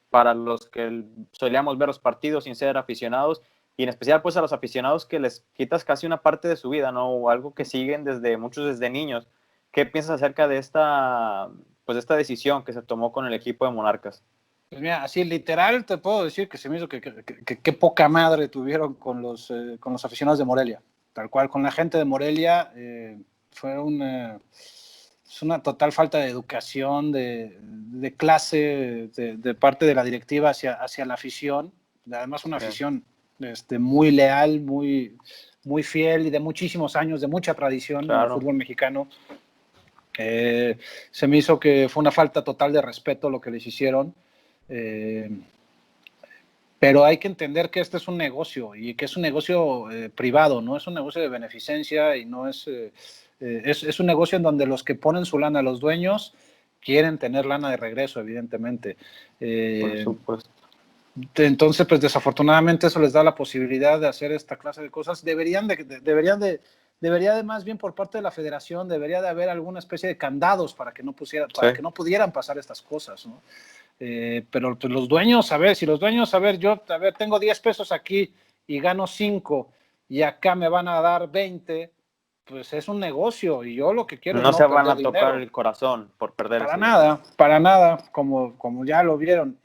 para los que solíamos ver los partidos sin ser aficionados, y en especial pues a los aficionados que les quitas casi una parte de su vida, ¿no? O algo que siguen muchos desde niños. ¿Qué piensas acerca de esta decisión que se tomó con el equipo de Monarcas? Pues mira, así literal te puedo decir que se me hizo que poca madre tuvieron con los aficionados de Morelia. Tal cual, con la gente de Morelia fue es una total falta de educación, de clase de parte de la directiva hacia la afición. Además una afición muy leal, muy fiel y de muchísimos años, de mucha tradición en el fútbol mexicano. Se me hizo que fue una falta total de respeto lo que les hicieron, pero hay que entender que este es un negocio y que es un negocio privado, no es un negocio de beneficencia y no es un negocio en donde los que ponen su lana, los dueños, quieren tener lana de regreso, evidentemente. Por supuesto. Entonces, pues desafortunadamente eso les da la posibilidad de hacer esta clase de cosas. Debería de más bien por parte de la federación, debería de haber alguna especie de candados para que no pudieran pasar estas cosas, ¿no? Pero pues los dueños, yo tengo 10 pesos aquí y gano 5 y acá me van a dar 20, pues es un negocio y yo lo que quiero no es no se van a dinero. tocar el corazón por perder Para nada, como ya lo vieron.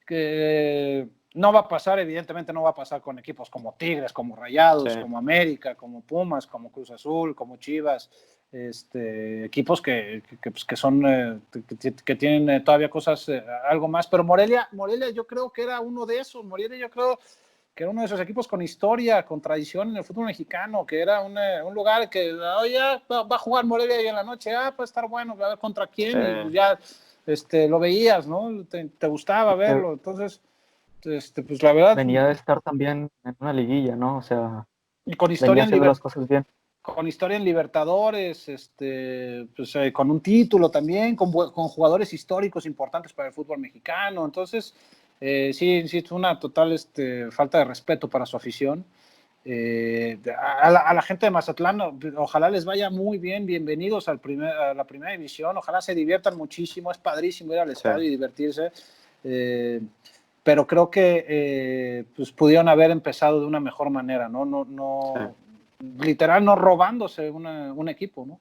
Que no va a pasar, evidentemente no va a pasar con equipos como Tigres, como Rayados, como América, como Pumas, como Cruz Azul, como Chivas, equipos que son que tienen todavía cosas, algo más, pero Morelia yo creo que era uno de esos. Morelia yo creo que era uno de esos equipos con historia, con tradición en el fútbol mexicano, que era un lugar que va a jugar Morelia y en la noche, puede estar bueno, a ver contra quién, y ya lo veías, ¿no? Te gustaba verlo. Entonces, pues la verdad. Venía de estar también en una liguilla, ¿no? O sea, Y con venía haciendo las cosas bien. Con historia en Libertadores, pues, con un título también, con jugadores históricos importantes para el fútbol mexicano. Entonces, sí, es una total falta de respeto para su afición. A la gente de Mazatlán, ojalá les vaya muy bien, bienvenidos a la primera división, ojalá se diviertan muchísimo, es padrísimo ir al estadio y divertirse, pero creo que pues pudieron haber empezado de una mejor manera, no literal no robándose un equipo, ¿no?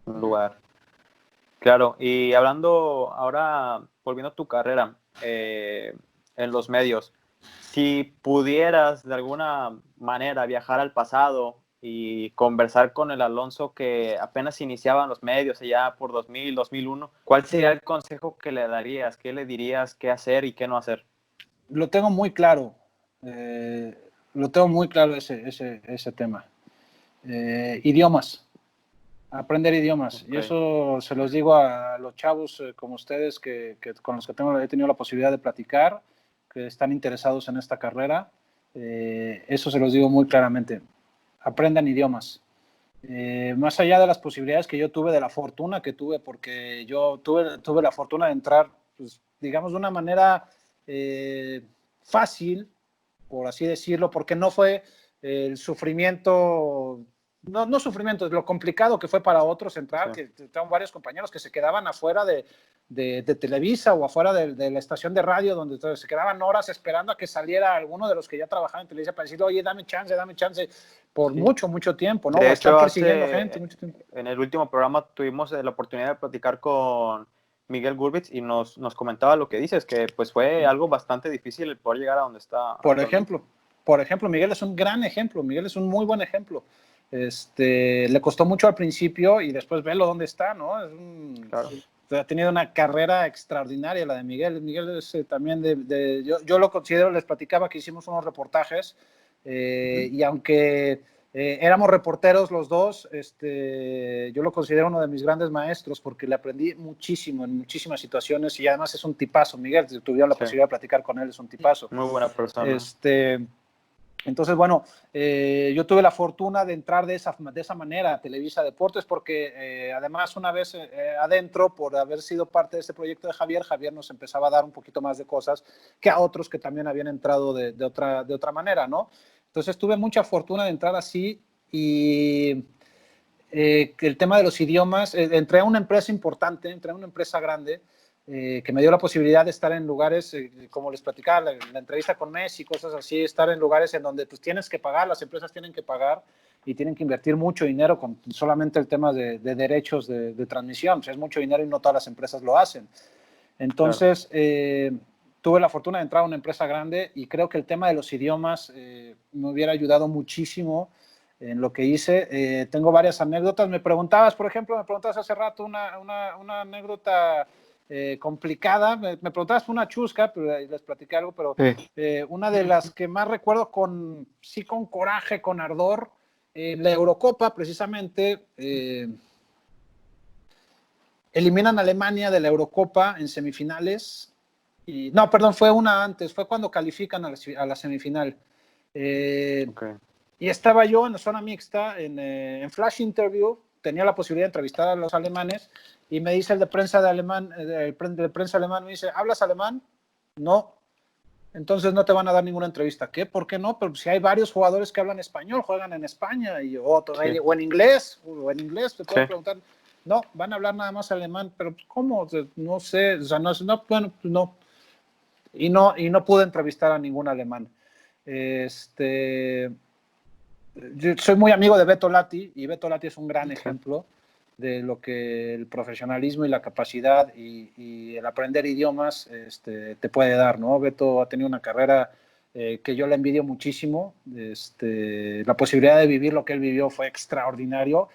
Un lugar. Claro, y hablando ahora, volviendo a tu carrera en los medios, si pudieras de alguna manera viajar al pasado y conversar con el Alonso que apenas iniciaba en los medios allá por 2000, 2001, ¿cuál sería el consejo que le darías? ¿Qué le dirías qué hacer y qué no hacer? Lo tengo muy claro. Ese tema. Idiomas. Aprender idiomas. Okay. Y eso se los digo a los chavos como ustedes que con los que he tenido la posibilidad de platicar, que están interesados en esta carrera. Eso se los digo muy claramente. Aprendan idiomas. Más allá de las posibilidades que yo tuve, de la fortuna que tuve, porque yo tuve la fortuna de entrar, pues, digamos, de una manera fácil, por así decirlo, porque no fue el sufrimiento, no sufrimiento, es lo complicado que fue para otros entrar, que tengo varios compañeros que se quedaban afuera de Televisa o afuera de la estación de radio, donde se quedaban horas esperando a que saliera alguno de los que ya trabajaban en Televisa para decirle, oye, dame chance, por mucho tiempo, ¿no? De hecho, persiguiendo gente mucho tiempo. En el último programa tuvimos la oportunidad de platicar con Miguel Gurbitz y nos comentaba lo que dices, que pues fue algo bastante difícil el poder llegar a donde está. Por ejemplo, Miguel es un gran ejemplo, Miguel es un muy buen ejemplo. Le costó mucho al principio y después verlo dónde está, ¿no? Claro. Ha tenido una carrera extraordinaria la de Miguel. Miguel es también yo lo considero, les platicaba que hicimos unos reportajes y aunque Éramos reporteros los dos. Yo lo considero uno de mis grandes maestros porque le aprendí muchísimo en muchísimas situaciones y además es un tipazo. Miguel, si tuvieron la posibilidad de platicar con él, es un tipazo. Muy buena persona. Entonces, bueno, yo tuve la fortuna de entrar de esa manera a Televisa Deportes porque además una vez adentro, por haber sido parte de este proyecto de Javier nos empezaba a dar un poquito más de cosas que a otros que también habían entrado de otra manera, ¿no? Entonces tuve mucha fortuna de entrar así y el tema de los idiomas, entré a una empresa importante, entré a una empresa grande que me dio la posibilidad de estar en lugares, como les platicaba, la entrevista con Messi, cosas así, estar en lugares en donde pues tienes que pagar, las empresas tienen que pagar y tienen que invertir mucho dinero con solamente el tema de derechos de transmisión. O sea, es mucho dinero y no todas las empresas lo hacen. Entonces, tuve la fortuna de entrar a una empresa grande y creo que el tema de los idiomas me hubiera ayudado muchísimo en lo que hice. Tengo varias anécdotas. Me preguntabas hace rato una anécdota complicada. Me preguntabas por una chusca, pero les platicé algo, pero una de las que más recuerdo con coraje, con ardor, la Eurocopa, precisamente, eliminan a Alemania de la Eurocopa en semifinales. No, perdón, fue una antes, fue cuando califican a la semifinal. Y estaba yo en la zona mixta, en Flash Interview, tenía la posibilidad de entrevistar a los alemanes, y me dice el de prensa alemán, me dice, ¿hablas alemán? No. Entonces no te van a dar ninguna entrevista. ¿Qué? ¿Por qué no? Pero si hay varios jugadores que hablan español, juegan en España, o en inglés, te pueden preguntar. No, van a hablar nada más alemán, pero ¿cómo? No sé, o sea, bueno, no. Y no pude entrevistar a ningún alemán. Yo soy muy amigo de Beto Lati, y Beto Lati es un gran ejemplo de lo que el profesionalismo y la capacidad y el aprender idiomas te puede dar, ¿no? Beto ha tenido una carrera que yo le envidio muchísimo. La posibilidad de vivir lo que él vivió fue extraordinario.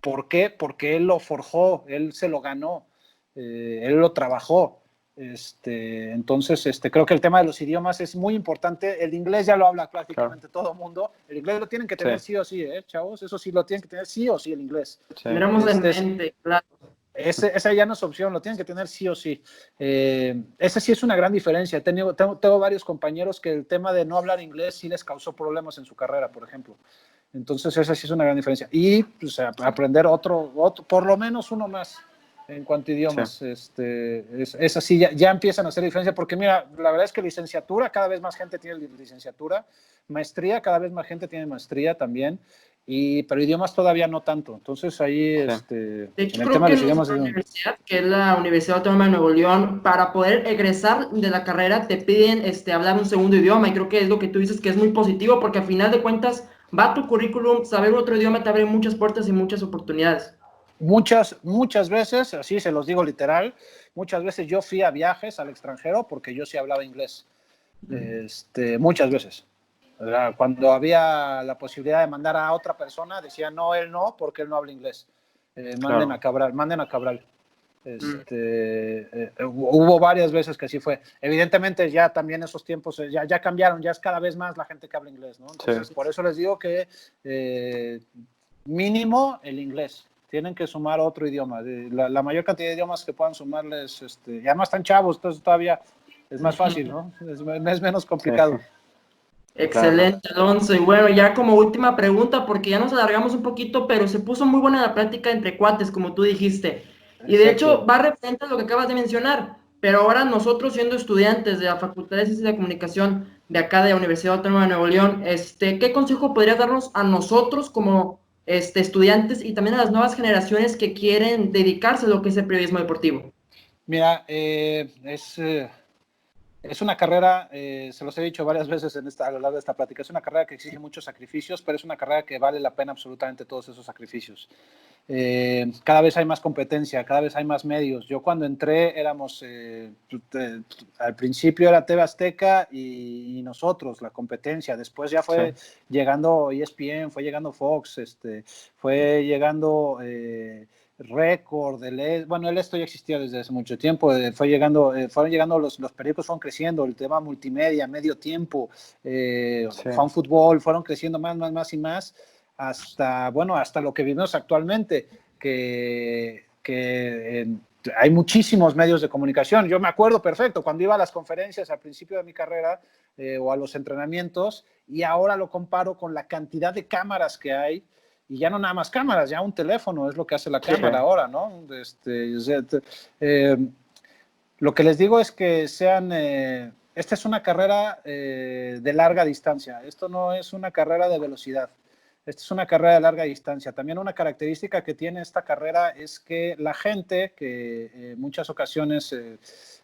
¿Por qué? Porque él lo forjó, él se lo ganó, él lo trabajó. Entonces, creo que el tema de los idiomas es muy importante. El inglés ya lo habla prácticamente todo el mundo. El inglés lo tienen que tener sí o sí, chavos. Eso sí lo tienen que tener sí o sí, el inglés. Miramos en mente, claro. Esa ya no es opción, lo tienen que tener sí o sí. Esa sí es una gran diferencia. Tengo varios compañeros que el tema de no hablar inglés sí les causó problemas en su carrera, por ejemplo. Entonces, esa sí es una gran diferencia. Y pues, aprender otro, por lo menos uno más en cuanto a idiomas. Es así, ya empiezan a hacer diferencia, porque mira, la verdad es que licenciatura, cada vez más gente tiene licenciatura, maestría, cada vez más gente tiene maestría también, pero idiomas todavía no tanto. Entonces ahí, de hecho, en el creo tema que de los idiomas... nuestra universidad, que es la Universidad Autónoma de Nuevo León, para poder egresar de la carrera te piden hablar un segundo idioma, y creo que es lo que tú dices, que es muy positivo, porque al final de cuentas va tu currículum, saber otro idioma te abre muchas puertas y muchas oportunidades. Muchas veces, así se los digo literal, muchas veces yo fui a viajes al extranjero porque yo sí hablaba inglés. Muchas veces. Cuando había la posibilidad de mandar a otra persona, decía no, él no, porque él no habla inglés. Manden a Cabral. Hubo varias veces que así fue. Evidentemente ya también esos tiempos ya cambiaron, ya es cada vez más la gente que habla inglés, ¿no? Entonces, por eso les digo que mínimo el inglés. Tienen que sumar otro idioma. La mayor cantidad de idiomas que puedan sumarles, y además están chavos, entonces todavía es más fácil, ¿no? Es menos complicado. Excelente, Alonso. Y bueno, ya como última pregunta, porque ya nos alargamos un poquito, pero se puso muy buena la plática entre cuates, como tú dijiste. Y de hecho va referente a lo que acabas de mencionar, pero ahora nosotros siendo estudiantes de la Facultad de Ciencias de Comunicación de acá de la Universidad Autónoma de Nuevo León, ¿qué consejo podrías darnos a nosotros como estudiantes y también a las nuevas generaciones que quieren dedicarse a lo que es el periodismo deportivo? Mira, es una carrera, se los he dicho varias veces a lo largo de esta plática, es una carrera que exige muchos sacrificios, pero es una carrera que vale la pena absolutamente todos esos sacrificios. Cada vez hay más competencia, cada vez hay más medios. Yo cuando entré éramos, al principio era TV Azteca y nosotros, la competencia. Después ya fue llegando ESPN, fue llegando Fox, fue llegando... Récord, el esto ya existía desde hace mucho tiempo, fueron llegando los periódicos, fueron creciendo, el tema multimedia, medio tiempo, FanFútbol, fueron creciendo más y más, hasta lo que vivimos actualmente, que hay muchísimos medios de comunicación. Yo me acuerdo perfecto cuando iba a las conferencias al principio de mi carrera o a los entrenamientos, y ahora lo comparo con la cantidad de cámaras que hay, y ya no nada más cámaras, ya un teléfono es lo que hace la cámara ahora, ¿no? Lo que les digo es que esta es una carrera de larga distancia, esto no es una carrera de velocidad. Esta es una carrera de larga distancia. También una característica que tiene esta carrera es que la gente, que en muchas ocasiones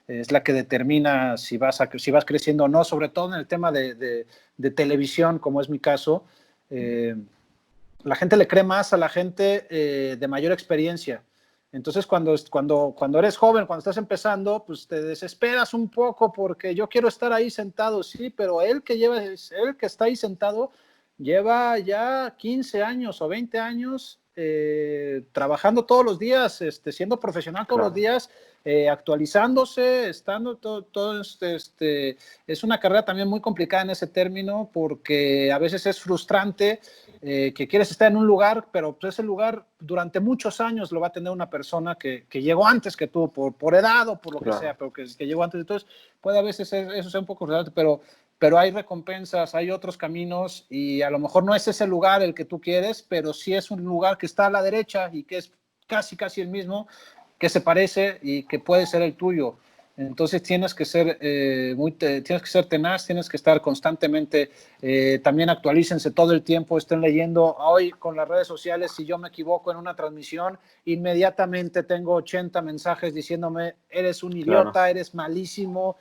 es la que determina si vas creciendo o no, sobre todo en el tema de televisión, como es mi caso, la gente le cree más a la gente de mayor experiencia. Entonces, cuando eres joven, cuando estás empezando, pues te desesperas un poco porque yo quiero estar ahí sentado, sí, pero él que está ahí sentado lleva ya 15 años o 20 años trabajando todos los días, siendo profesional todos los días, actualizándose, estando todo es una carrera también muy complicada en ese término, porque a veces es frustrante que quieres estar en un lugar, pero pues ese lugar durante muchos años lo va a tener una persona que llegó antes que tú, por edad o por lo que sea, pero que llegó antes. Entonces puede a veces eso sea un poco frustrante, pero hay recompensas, hay otros caminos, y a lo mejor no es ese lugar el que tú quieres, pero sí es un lugar que está a la derecha y que es casi el mismo, que se parece y que puede ser el tuyo. Entonces tienes que ser tenaz, tienes que estar constantemente, también actualícense todo el tiempo, estén leyendo. Hoy con las redes sociales, si yo me equivoco en una transmisión, inmediatamente tengo 80 mensajes diciéndome, eres un idiota, eres malísimo,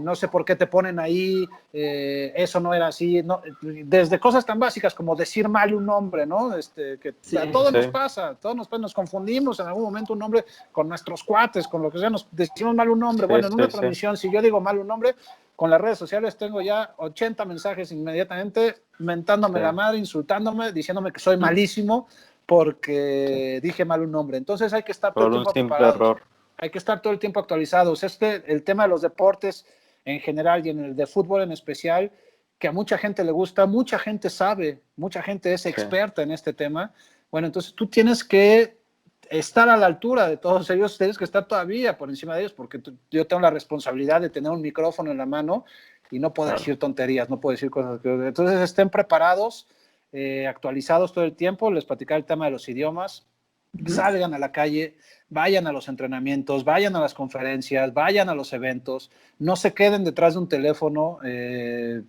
no sé por qué te ponen ahí, eso no era así, no, desde cosas tan básicas como decir mal un nombre, ¿no? A todos nos pasa, nos confundimos en algún momento un nombre con nuestros cuates, con lo que sea, nos decimos mal un nombre. Bueno, en una transmisión, si yo digo mal un nombre, con las redes sociales tengo ya 80 mensajes inmediatamente mentándome la madre, insultándome, diciéndome que soy malísimo porque dije mal un nombre. Entonces hay que estar todo el tiempo preparados. Hay que estar todo el tiempo actualizados. El tema de los deportes en general y en el de fútbol en especial, que a mucha gente le gusta, mucha gente sabe, mucha gente es experta en este tema. Bueno, entonces tú tienes que estar a la altura de todos ellos, tienes que estar todavía por encima de ellos, porque yo tengo la responsabilidad de tener un micrófono en la mano y no puedo decir tonterías, no puedo decir cosas. Entonces estén preparados, actualizados todo el tiempo. Les platicaba el tema de los idiomas. Salgan a la calle, vayan a los entrenamientos, vayan a las conferencias, vayan a los eventos, no se queden detrás de un teléfono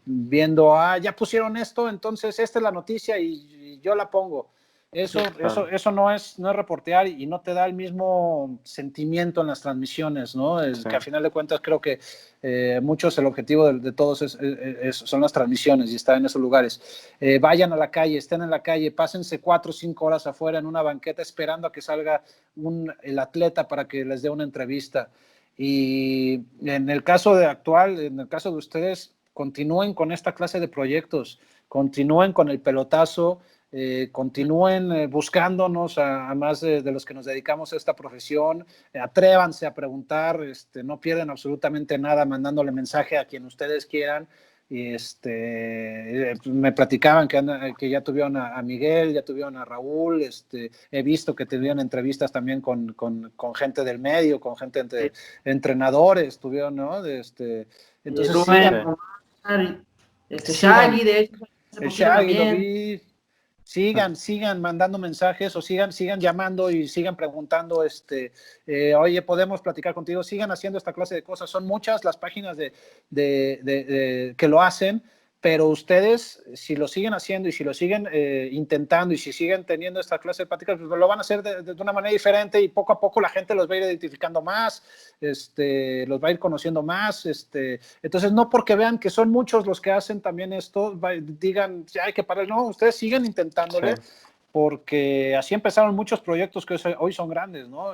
viendo, ya pusieron esto, entonces esta es la noticia y yo la pongo. Eso no es reportear y no te da el mismo sentimiento en las transmisiones, ¿no? Que al final de cuentas creo que muchos el objetivo de todos son las transmisiones y estar en esos lugares. Vayan a la calle, estén en la calle, pásense 4 o 5 horas afuera en una banqueta esperando a que salga el atleta para que les dé una entrevista. Y en el caso de ustedes, continúen con esta clase de proyectos, continúen con el pelotazo, continúen buscándonos a más de los que nos dedicamos a esta profesión, atrévanse a preguntar, no pierden absolutamente nada mandándole mensaje a quien ustedes quieran. Y me platicaban que ya tuvieron a Miguel, ya tuvieron a Raúl, he visto que tuvieron entrevistas también con gente del medio, con gente entre entrenadores, tuvieron, ¿no? Entonces Rubén, Shaggy, de hecho, el Shaggy lo vi. Sigan mandando mensajes o sigan llamando y sigan preguntando, oye, podemos platicar contigo, sigan haciendo esta clase de cosas. Son muchas las páginas que lo hacen, pero ustedes, si lo siguen haciendo y si lo siguen intentando y si siguen teniendo esta clase de pláticas, pues lo van a hacer de una manera diferente y poco a poco la gente los va a ir identificando más, los va a ir conociendo más. Entonces, no porque vean que son muchos los que hacen también esto, digan, ya hay que parar. No, ustedes siguen intentándole. Porque así empezaron muchos proyectos que hoy son grandes, ¿no?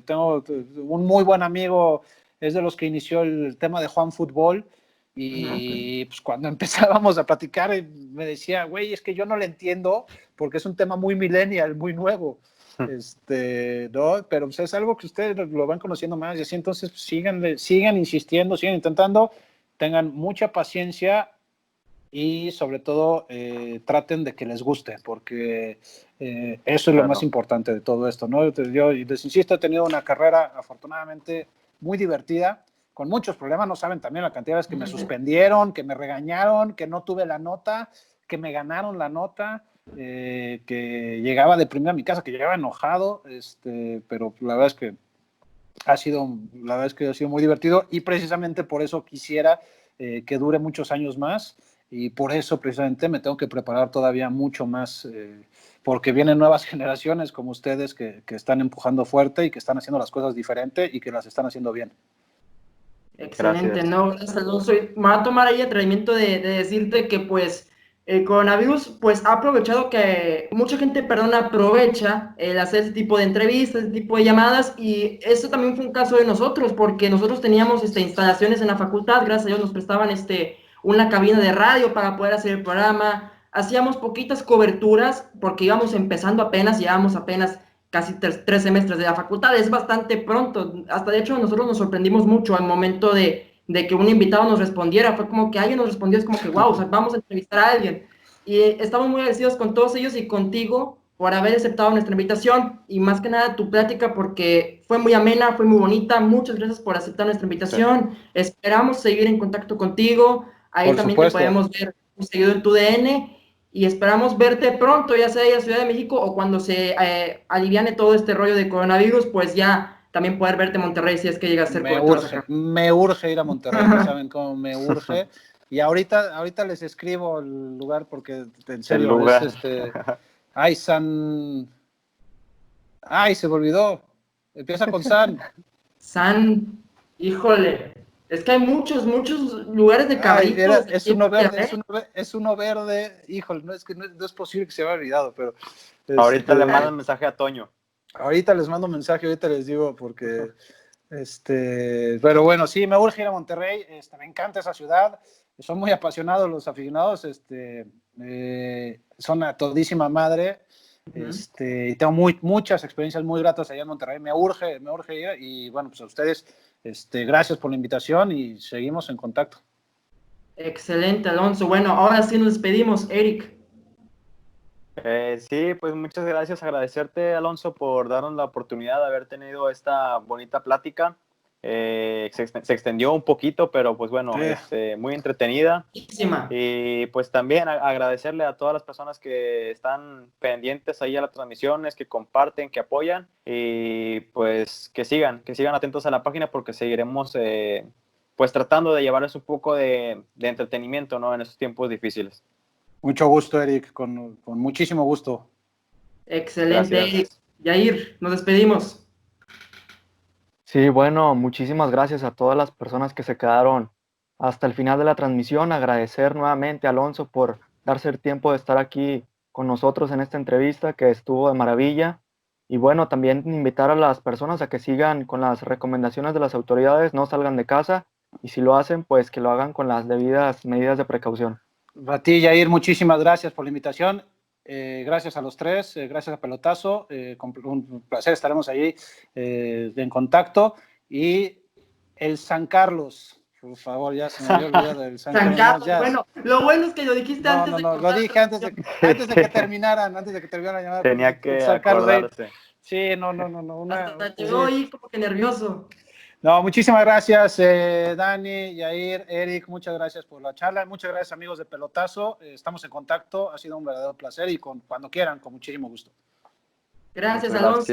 Tengo un muy buen amigo, es de los que inició el tema de Juan Fútbol. Y pues cuando empezábamos a platicar me decía, güey, es que yo no le entiendo porque es un tema muy millennial, muy nuevo, ¿no? Pero pues, es algo que ustedes lo van conociendo más y así, entonces pues, sigan insistiendo, sigan intentando, tengan mucha paciencia y sobre todo traten de que les guste, porque eso es lo más importante de todo esto, ¿no? Yo les insisto, he tenido una carrera afortunadamente muy divertida, con muchos problemas. No saben también la cantidad de veces que me suspendieron, que me regañaron, que no tuve la nota, que me ganaron la nota, que llegaba deprimido a mi casa, que llegaba enojado, pero la verdad es que ha sido muy divertido, y precisamente por eso quisiera que dure muchos años más, y por eso precisamente me tengo que preparar todavía mucho más, porque vienen nuevas generaciones como ustedes que están empujando fuerte y que están haciendo las cosas diferente y que las están haciendo bien. Excelente, Gracias. ¿no? Gracias, Alonso. Y me va a tomar ahí el atrevimiento de decirte que pues el coronavirus pues ha aprovechado que mucha gente, perdón, aprovecha el hacer ese tipo de entrevistas, ese tipo de llamadas, y eso también fue un caso de nosotros, porque nosotros teníamos instalaciones en la facultad, gracias a Dios nos prestaban una cabina de radio para poder hacer el programa, hacíamos poquitas coberturas porque íbamos empezando apenas, llevábamos apenas casi tres semestres de la facultad, es bastante pronto, hasta de hecho nosotros nos sorprendimos mucho al momento de que un invitado nos respondiera, fue como que alguien nos respondió, es como que wow, o sea, vamos a entrevistar a alguien, y estamos muy agradecidos con todos ellos y contigo por haber aceptado nuestra invitación, y más que nada tu plática porque fue muy amena, fue muy bonita, muchas gracias por aceptar nuestra invitación, sí. Esperamos seguir en contacto contigo, ahí por también supuesto. te podemos ver seguido en tu DN, y esperamos verte pronto, ya sea en Ciudad de México o cuando se aliviane todo este rollo de coronavirus, pues ya también poder verte en Monterrey si es que llega a ser me urge ir a Monterrey, no saben cómo me urge. Y ahorita les escribo el lugar porque en serio ay, se me olvidó. Empieza con San. Híjole. Es que hay muchos lugares de cabritos. Es uno verde. Híjole, no es posible que se me haya olvidado, pero ahorita le mando un mensaje a Toño. Ahorita les mando un mensaje, ahorita les digo porque pero bueno, sí, me urge ir a Monterrey, me encanta esa ciudad, son muy apasionados los aficionados, son a todísima madre, y tengo muchas experiencias muy gratas allá en Monterrey, me urge ir, y bueno, pues a ustedes, gracias por la invitación y seguimos en contacto. Excelente, Alonso. Bueno, ahora sí nos despedimos, Eric. Sí, pues muchas gracias, agradecerte, Alonso, por darnos la oportunidad de haber tenido esta bonita plática. Se extendió un poquito, pero pues bueno, muy entretenida. Y pues también agradecerle a todas las personas que están pendientes ahí a las transmisiones, que comparten, que apoyan, y pues que sigan atentos a la página porque seguiremos pues tratando de llevarles un poco de entretenimiento, ¿no?, en estos tiempos difíciles. Mucho gusto, Eric, con muchísimo gusto. Excelente, gracias. Eric. Yair, nos despedimos. Sí, bueno, muchísimas gracias a todas las personas que se quedaron hasta el final de la transmisión. Agradecer nuevamente a Alonso por darse el tiempo de estar aquí con nosotros en esta entrevista que estuvo de maravilla. Y bueno, también invitar a las personas a que sigan con las recomendaciones de las autoridades, no salgan de casa, y si lo hacen, pues que lo hagan con las debidas medidas de precaución. A ti, Yair, muchísimas gracias por la invitación. Gracias a los tres, gracias a Pelotazo. Con un placer, estaremos ahí en contacto. Y el San Carlos, por favor, ya se me había olvidado del San Carlos. Bueno, lo bueno es que lo dijiste antes. No, lo dije antes de que terminaran la llamada. Tenía que acordarse. Sí, no. Hasta llegó ahí como que nervioso. No, muchísimas gracias, Dani, Yair, Eric, muchas gracias por la charla, muchas gracias, amigos de Pelotazo, estamos en contacto, ha sido un verdadero placer y cuando quieran, con muchísimo gusto. Gracias, Alonso.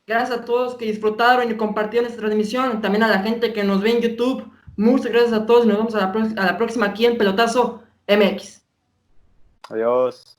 Gracias a todos que disfrutaron y compartieron esta transmisión, también a la gente que nos ve en YouTube, muchas gracias a todos y nos vemos a la próxima aquí en Pelotazo MX. Adiós.